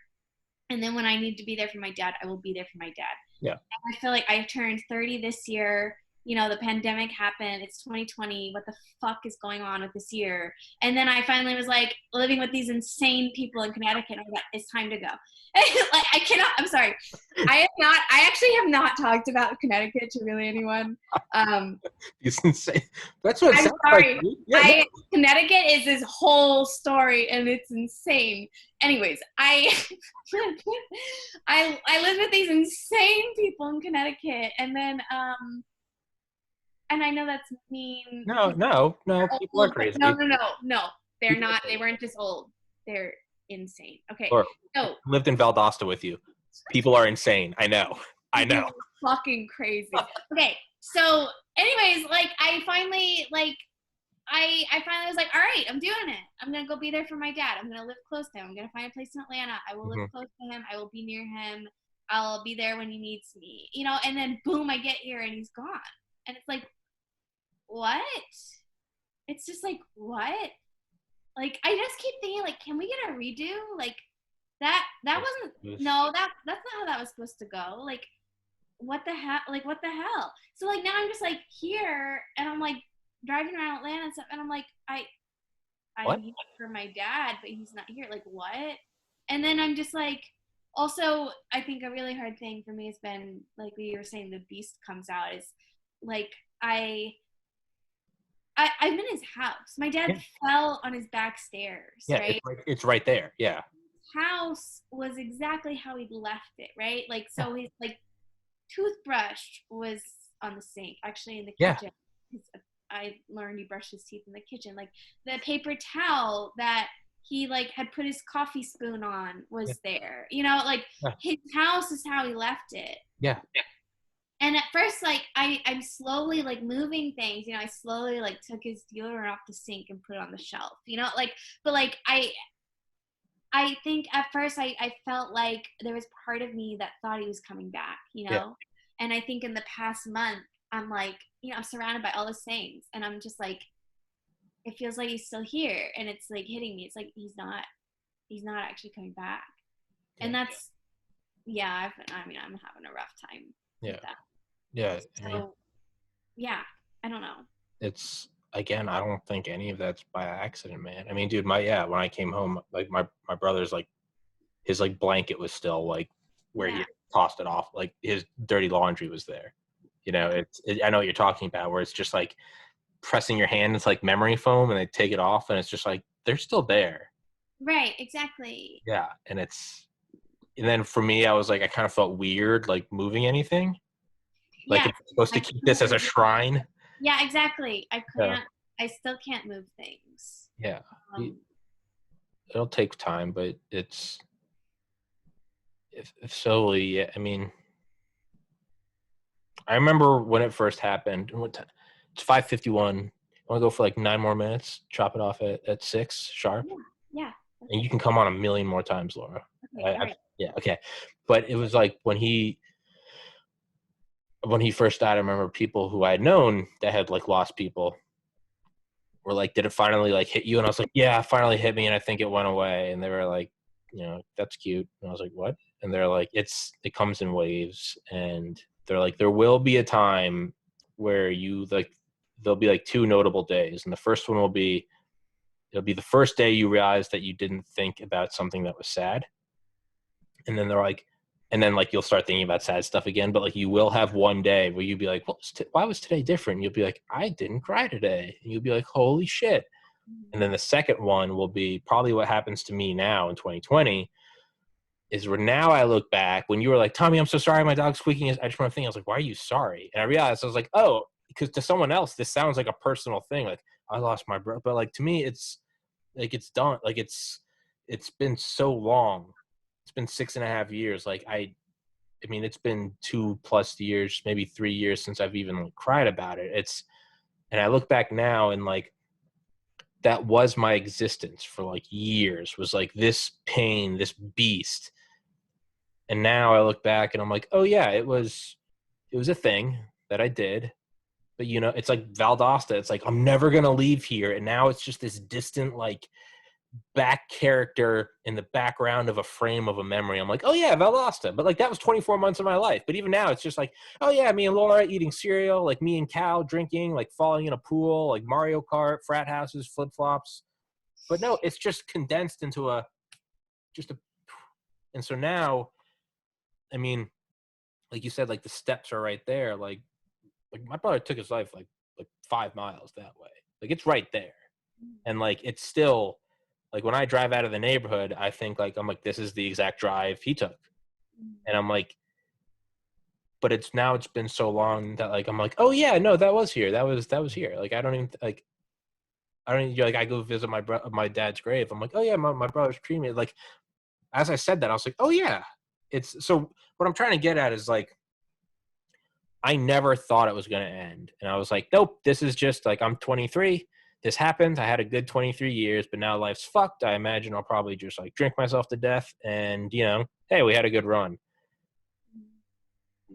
And then when I need to be there for my dad, I will be there for my dad. Yeah. And I feel like I turned 30 this year. The pandemic happened. It's 2020. What the fuck is going on with this year? And then I finally was like living with these insane people in Connecticut. And I thought, it's time to go. Like, I cannot, I'm sorry. I actually have not talked about Connecticut to really anyone. It's insane. That's what it I'm sounds sorry. like. Yeah, Connecticut is this whole story and it's insane. Anyways, I lived with these insane people in Connecticut, and then and I know that's mean. No, people are crazy. No. They're not. They weren't just old. They're insane. Okay. Or So lived in Valdosta with you. People are insane. I know. Fucking crazy. Okay. So, anyways, like I finally was like, all right, I'm doing it. I'm gonna go be there for my dad. I'm gonna live close to him. I'm gonna find a place in Atlanta. I will live close to him. I will be near him. I'll be there when he needs me. And then boom, I get here and he's gone. And it's like, what? It's just like, what? Like, I just keep thinking, like, can we get a redo? Like, that wasn't, no, that's not how that was supposed to go. Like, what the hell? Like, what the hell? So, like, now I'm just, like, here, and I'm, like, driving around Atlanta and stuff, and I'm like, I'm here for my dad, but he's not here. Like, what? And then I'm just, like, also, I think a really hard thing for me has been, like you were saying, the beast comes out, is, like, I'm in his house. My dad fell on his back stairs, right? It's right there. Yeah. His house was exactly how he left it, right? Like, so his, like, toothbrush was on the sink, actually in the kitchen. I learned he brushed his teeth in the kitchen. Like, the paper towel that he, like, had put his coffee spoon on was there. Like, his house is how he left it. Yeah. And at first, like, I'm slowly, like, moving things. I slowly, like, took his deodorant off the sink and put it on the shelf. Like, but, like, I think at first I felt like there was part of me that thought he was coming back, Yeah. And I think in the past month, I'm like, I'm surrounded by all those things. And I'm just like, it feels like he's still here. And it's, like, hitting me. It's like, he's not actually coming back. Yeah. And that's, I'm having a rough time with that. Yeah. So, yeah, I don't know. It's, again, I don't think any of that's by accident, man. I mean, dude, when I came home, like, my brother's, like, his, like, blanket was still, like, where he tossed it off. Like, his dirty laundry was there. I know what you're talking about, where it's just, like, pressing your hand, it's like memory foam, and they take it off, and it's just, like, they're still there. Right, exactly. Yeah, and then for me, I was, like, I kind of felt weird, like, moving anything. Like, it's supposed to keep this as a shrine. Yeah, exactly. I still can't move things. Yeah. It'll take time, but it's slowly, I mean, I remember when it first happened. It's 5:51. I want to go for like 9 more minutes, chop it off at 6 sharp. Yeah. And you can come on a million more times, Laura. Okay, right. Yeah, okay. But it was like when he first died, I remember people who I had known that had, like, lost people were like, did it finally, like, hit you? And I was like, yeah, it finally hit me, and I think it went away. And they were like, that's cute. And I was like, what? And they're like, it comes in waves. And they're like, there will be a time where there'll be like 2 notable days. And the first one it'll be the first day you realize that you didn't think about something that was sad. And then they're like, and then, like, you'll start thinking about sad stuff again, but, like, you will have one day where you'll be like, well, why was today different? And you'll be like, I didn't cry today. And you'll be like, holy shit. And then the second one will be probably what happens to me now in 2020 is where now I look back when you were like, Tommy, I'm so sorry, my dog's squeaking. I just remember thinking, I was like, why are you sorry? And I realized, I was like, oh, because to someone else, this sounds like a personal thing. Like, I lost my brother. But, like, to me, it's like, it's done. Like, it's been so long. It's been 6.5 years. Like, I mean, it's been 2+ years, maybe 3 years since I've even, like, cried about it. And I look back now and like, that was my existence for like years, was like this pain, this beast. And now I look back and I'm like, oh yeah, it was a thing that I did. But you know, it's like Valdosta. It's like, I'm never going to leave here. And now it's just this distant, like, back character in the background of a frame of a memory. I'm like, oh yeah, Valdosta. But like, that was 24 months of my life. But even now, it's just like, oh yeah, me and Laura eating cereal, like me and Cal drinking, like falling in a pool, like Mario Kart, frat houses, flip flops. But no, it's just condensed into just a. And so now, I mean, like you said, like the steps are right there. Like my brother took his life like 5 miles that way. Like it's right there. And like it's still like when I drive out of the neighborhood, I think like I'm like, this is the exact drive he took. And I'm like, but it's been so long that like I'm like, oh yeah, no, that was here. That was here. Like I don't even like like I go visit my dad's grave. I'm like, oh yeah, my brother's cremated. Like as I said that, I was like, oh yeah. It's so what I'm trying to get at is like I never thought it was going to end. And I was like, nope, this is just like, I'm 23. This happened. I had a good 23 years, but now life's fucked. I imagine I'll probably just like drink myself to death. And, you know, hey, we had a good run.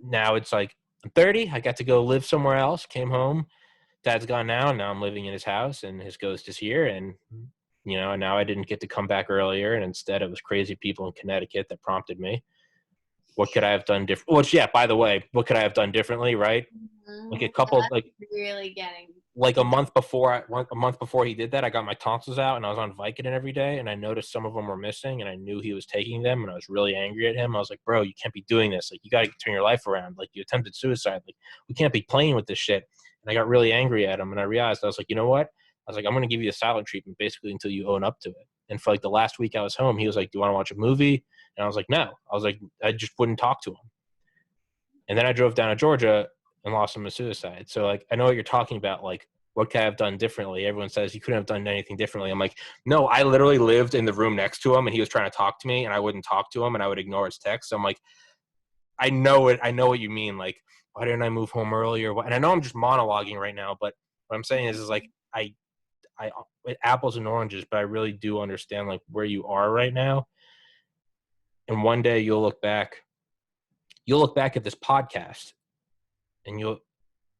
Now it's like, I'm 30. I got to go live somewhere else, came home. Dad's gone now. And now I'm living in his house and his ghost is here. And, you know, now I didn't get to come back earlier. And instead it was crazy people in Connecticut that prompted me. What could I have done different? Which, yeah, by the way, what could I have done differently, right? Like a couple, like really getting like a month before he did that, I got my tonsils out and I was on Vicodin every day, and I noticed some of them were missing, and I knew he was taking them, and I was really angry at him. I was like, bro, you can't be doing this. Like, you got to turn your life around. Like, you attempted suicide. Like, we can't be playing with this shit. And I got really angry at him, and I realized, I was like, you know what? I was like, I'm going to give you the silent treatment basically until you own up to it. And for like the last week I was home, he was like, do you want to watch a movie? And I was like, no. I was like, I just wouldn't talk to him. And then I drove down to Georgia and lost him to suicide. So like, I know what you're talking about. Like, what could I have done differently? Everyone says you couldn't have done anything differently. I'm like, no, I literally lived in the room next to him and he was trying to talk to me and I wouldn't talk to him and I would ignore his text. So I'm like, I know it. I know what you mean. Like, why didn't I move home earlier? And I know I'm just monologuing right now, but what I'm saying is like, I apples and oranges, but I really do understand like where you are right now. And one day you'll look back at this podcast and you'll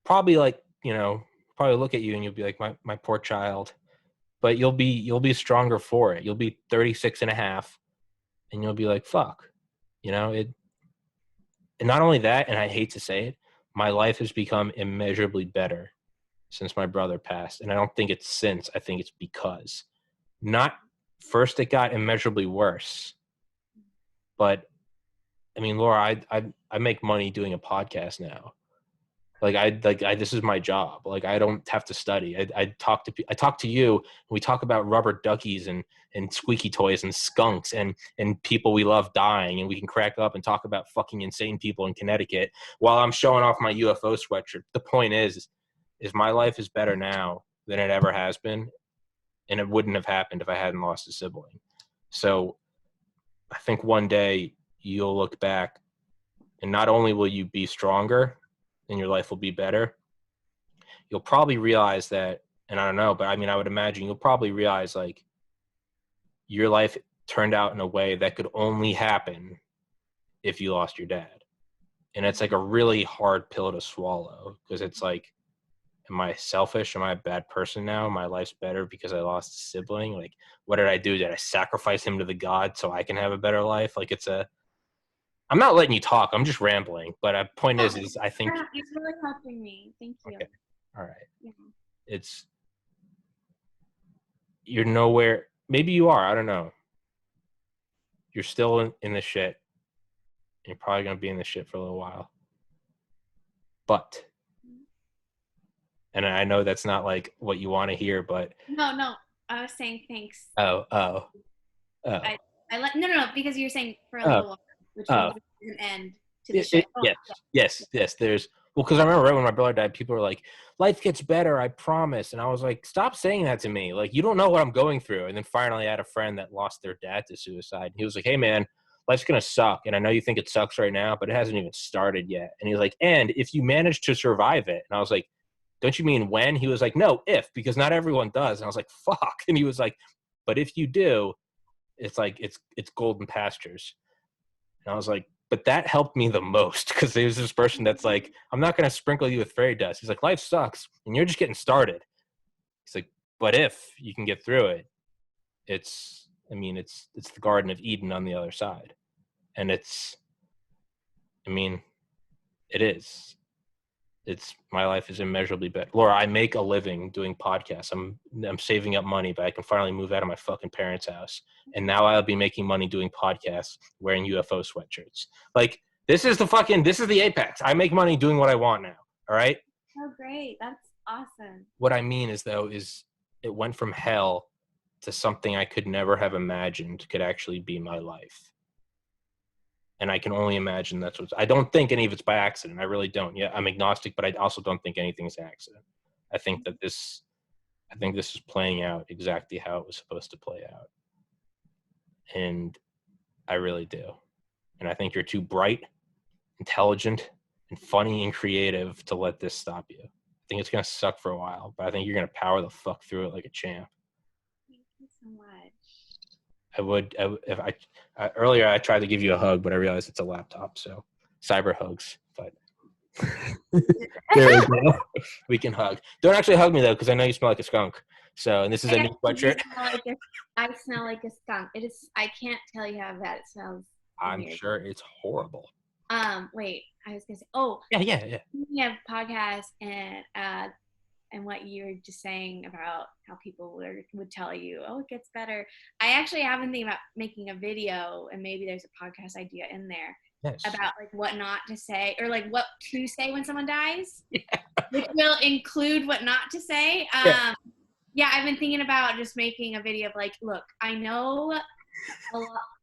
probably like, you know, probably look at you and you'll be like, my poor child, but you'll be stronger for it. You'll be 36 and a half and you'll be like, fuck, you know, and not only that, and I hate to say it, my life has become immeasurably better since my brother passed. And I don't think it's since, I think it's because. Not first it got immeasurably worse. But I mean, Laura, I make money doing a podcast now. Like this is my job. Like I don't have to study. I talk to you. And we talk about rubber duckies and squeaky toys and skunks and people we love dying, and we can crack up and talk about fucking insane people in Connecticut while I'm showing off my UFO sweatshirt. The point is my life is better now than it ever has been, and it wouldn't have happened if I hadn't lost a sibling. So I think one day you'll look back and not only will you be stronger and your life will be better, you'll probably realize that, and I don't know, but I mean, I would imagine you'll probably realize like your life turned out in a way that could only happen if you lost your dad. And it's like a really hard pill to swallow because it's like, am I selfish? Am I a bad person now? My life's better because I lost a sibling. Like, what did I do? Did I sacrifice him to the God so I can have a better life? Like I'm not letting you talk. I'm just rambling. But the point is I think it's really helping me. Thank you. Okay. All right. Yeah. You're nowhere. Maybe you are. I don't know. You're still in the shit. You're probably going to be in the shit for a little while. But, and I know that's not like what you want to hear, but. No. I was saying thanks. Oh. I no, because you're saying for a little while, which means there's an end to the shit. Yes. There's, well, because I remember right when my brother died, people were like, life gets better, I promise. And I was like, stop saying that to me. Like, you don't know what I'm going through. And then finally I had a friend that lost their dad to suicide. He was like, hey, man, life's going to suck. And I know you think it sucks right now, but it hasn't even started yet. And he's like, and if you manage to survive it. And I was like, don't you mean when? He was like, no, if, because not everyone does. And I was like, fuck. And he was like, but if you do, it's like, it's golden pastures. And I was like, but that helped me the most, because there's this person that's like, I'm not going to sprinkle you with fairy dust. He's like, life sucks and you're just getting started. He's like, but if you can get through it, it's the Garden of Eden on the other side. And it is. My life is immeasurably better. Laura, I make a living doing podcasts. I'm saving up money, but I can finally move out of my fucking parents' house. And now I'll be making money doing podcasts, wearing UFO sweatshirts. Like, this is the apex. I make money doing what I want now. All right. Oh, great. That's awesome. What I mean is it went from hell to something I could never have imagined could actually be my life. And I can only imagine I don't think any of it's by accident. I really don't. Yeah, I'm agnostic, but I also don't think anything's an accident. I think this is playing out exactly how it was supposed to play out. And I really do. And I think you're too bright, intelligent, and funny and creative to let this stop you. I think it's going to suck for a while, but I think you're going to power the fuck through it like a champ. Thank you so much. Earlier I tried to give you a hug, but I realized it's a laptop, so cyber hugs. But there we go. We can hug. Don't actually hug me though, because I know you smell like a skunk. So, and this is a new sweatshirt. I smell like a skunk. It is. I can't tell you how bad it smells. I'm sure it's horrible. Wait. I was gonna say. Oh. Yeah. We have podcasts and what you were just saying about how people would tell you, oh, it gets better. I actually have been thinking about making a video, and maybe there's a podcast idea in there about like what not to say, or like what to say when someone dies, which will include what not to say. Yeah, I've been thinking about just making a video of like, look, I know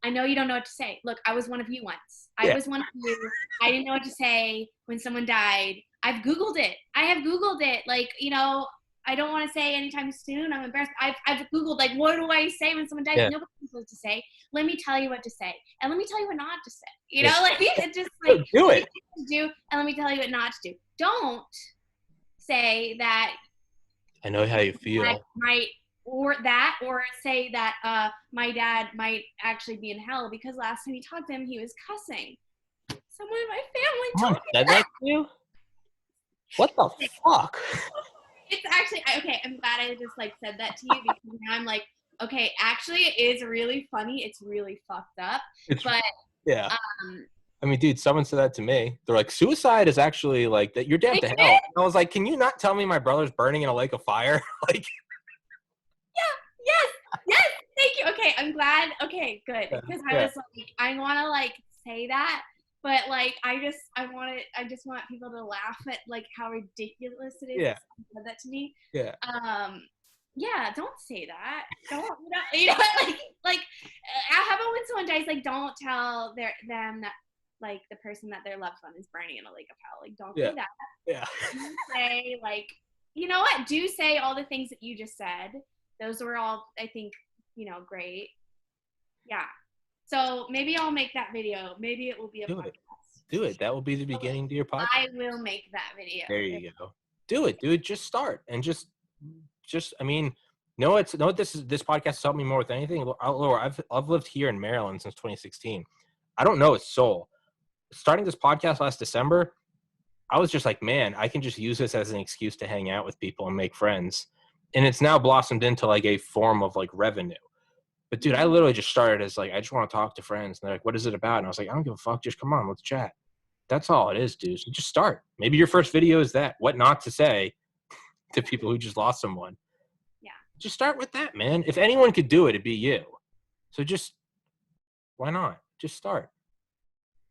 you don't know what to say. Look, I was one of you once. I was one of you. I didn't know what to say when someone died. I've Googled it. I have Googled it. Like, I don't want to say anytime soon. I'm embarrassed. I've Googled, like, what do I say when someone dies? Yeah. Nobody knows what to say. Let me tell you what to say. And let me tell you what not to say. Like, it's just like, do it. And let me tell you what not to do. Don't say that. I know how you feel. Or say that my dad might actually be in hell, because last time you talked to him, he was cussing. Someone in my family told me that. You? What the fuck? It's actually, okay, I'm glad I just like said that to you, because now I'm like, okay, actually it is really funny. It's really fucked up. Yeah. I mean, dude, someone said that to me. They're like, suicide is actually like that. You're damned to hell. And I was like, can you not tell me my brother's burning in a lake of fire? Like. Yes. Thank you. Okay, I'm glad. Okay, good. Because I was like, I want to like say that, but like, I just want people to laugh at like how ridiculous it is. Yeah. Said that to me. Yeah. Yeah. Don't say that. Don't. Like, how about when someone dies? Like, don't tell them that like the person that their loved one is burning in a lake of hell. Like, don't say that. Yeah. Say like, you know what? Do say all the things that you just said. Those were all, I think, great. Yeah. So maybe I'll make that video. Maybe it will be a podcast. Do it. That will be the beginning to your podcast. I will make that video. There you go. Do it, dude. Just start and just. I mean, this podcast has helped me more with anything. Laura, I've lived here in Maryland since 2016. I don't know a soul. Starting this podcast last December, I was just like, man, I can just use this as an excuse to hang out with people and make friends. And it's now blossomed into like a form of like revenue. But dude, I literally just started as like, I just want to talk to friends. And they're like, what is it about? And I was like, I don't give a fuck. Just come on, let's chat. That's all it is, dude. So just start. Maybe your first video is that, what not to say to people who just lost someone. Yeah. Just start with that, man. If anyone could do it, it'd be you. So just, why not? Just start.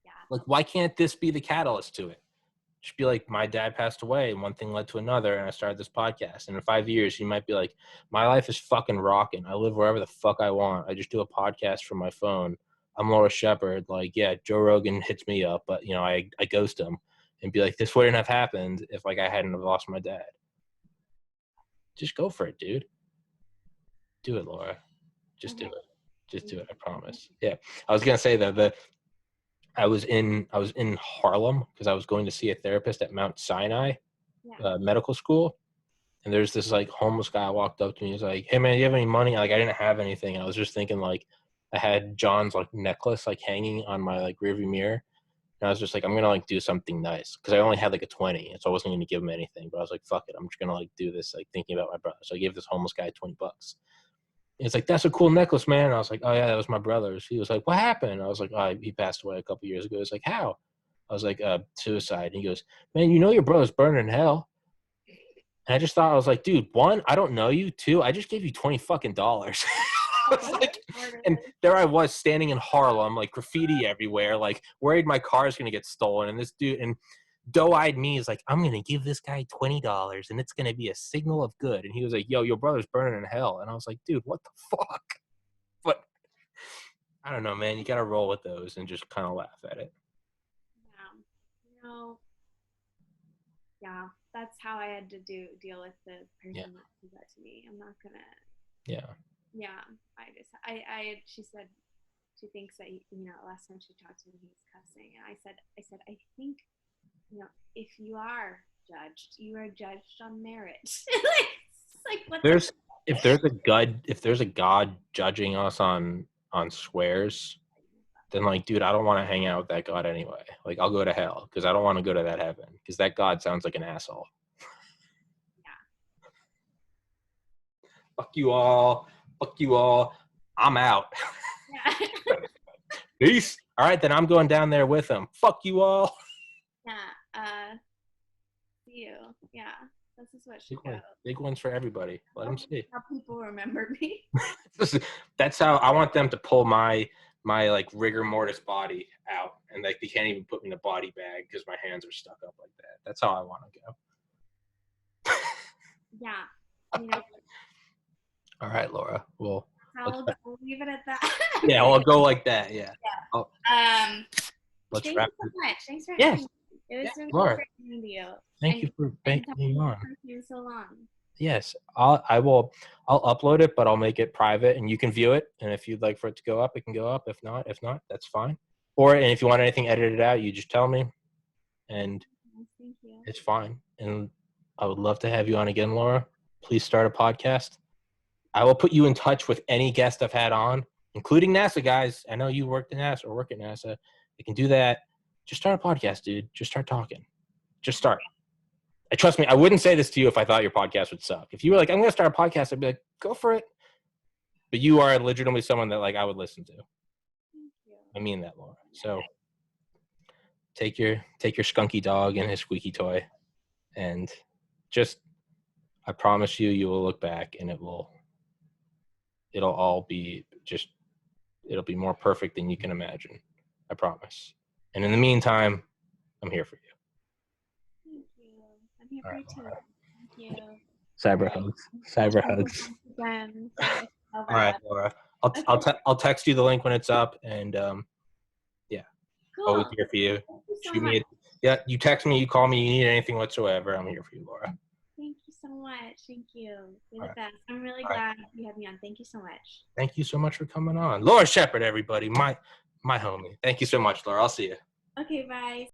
Yeah. Like, why can't this be the catalyst to it? Just be like, my dad passed away and one thing led to another and I started this podcast. And in 5 years, you might be like, my life is fucking rocking. I live wherever the fuck I want. I just do a podcast from my phone. I'm Laura Shepard. Like, yeah, Joe Rogan hits me up, but I ghost him and be like, this wouldn't have happened if like I hadn't have lost my dad. Just go for it, dude. Do it, Laura. Just do it. Just do it. I promise. Yeah. I was going to say that I was in Harlem because I was going to see a therapist at Mount Sinai. medical school. And there's this like homeless guy walked up to me. He's like, "Hey man, do you have any money?" Like I didn't have anything. I was just thinking like I had John's like necklace like hanging on my like rearview mirror. And I was just like, I'm gonna like do something nice because I only had like a 20, and so I wasn't gonna give him anything. But I was like, fuck it, I'm just gonna like do this, like thinking about my brother. So I gave this homeless guy $20. He's like, "That's a cool necklace, man." And I was like, "Oh yeah, that was my brother's." He was like, "What happened?" I was like, "Oh, he passed away a couple years ago." He's like, "How?" I was like, "Suicide." And he goes, "Man, you know your brother's burning in hell." And I just thought, I was like, dude, one, I don't know you. Two, I just gave you $20 fucking. I was like, and there I was standing in Harlem, like graffiti everywhere, like worried my car is gonna get stolen. And this dude, and doe-eyed me is like, I'm gonna give this guy $20 and it's gonna be a signal of good. And he was like, "Yo, your brother's burning in hell." And I was like, dude, what the fuck? But I don't know, man. You gotta roll with those and just kind of laugh at it. Yeah. Yeah, that's how I had to deal with the person that did that to me. I'm not gonna. Yeah. She said she thinks that last time she talked to me he was cussing, and I said I think if you are judged, you are judged on merit. like what? If there's a God judging us on swears, then like, dude, I don't want to hang out with that God anyway. Like, I'll go to hell because I don't want to go to that heaven because that God sounds like an asshole. Fuck you all. Fuck you all. I'm out. Yeah. Peace. All right, then I'm going down there with him. Fuck you all. Yeah. See you. Yeah. This is what should go. Big ones for everybody. Let them see. How people remember me. That's how I want them to pull my like rigor mortis body out, and like they can't even put me in a body bag because my hands are stuck up like that. That's how I want to go. Yeah. All right, Laura. Well, we'll leave it at that. Yeah, we'll go like that. Yeah. Let's wrap. Thank you so much. Thanks for having me. It was really great talking to you. Thank you for being on. So long. Yes, I'll upload it, but I'll make it private, and you can view it. And if you'd like for it to go up, it can go up. If not, that's fine. And if you want anything edited out, you just tell me, and thank you. It's fine. And I would love to have you on again, Laura. Please start a podcast. I will put you in touch with any guest I've had on, including NASA guys. I know you worked at NASA or work at NASA. You can do that. Just start a podcast, dude. Just start talking. Just start. Trust me, I wouldn't say this to you if I thought your podcast would suck. If you were like, "I'm going to start a podcast," I'd be like, "Go for it." But you are legitimately someone that like I would listen to. Thank you. I mean that, Laura. So take your skunky dog and his squeaky toy, and just, I promise you will look back and it'll all be it'll be more perfect than you can imagine. I promise. And in the meantime, I'm here for you. Thank you. I'm here for you too. Thank you. Cyber hugs. Again. All right, Laura. I'll text you the link when it's up, and yeah. Cool. Always here for you. Shoot me. You text me, you call me, you need anything whatsoever. I'm here for you, Laura. Thank you so much. Thank you. You're the best. I'm really glad you had me on. Thank you so much. Thank you so much for coming on. Laura Shepard, everybody. My homie. Thank you so much, Laura. I'll see you. Okay, bye.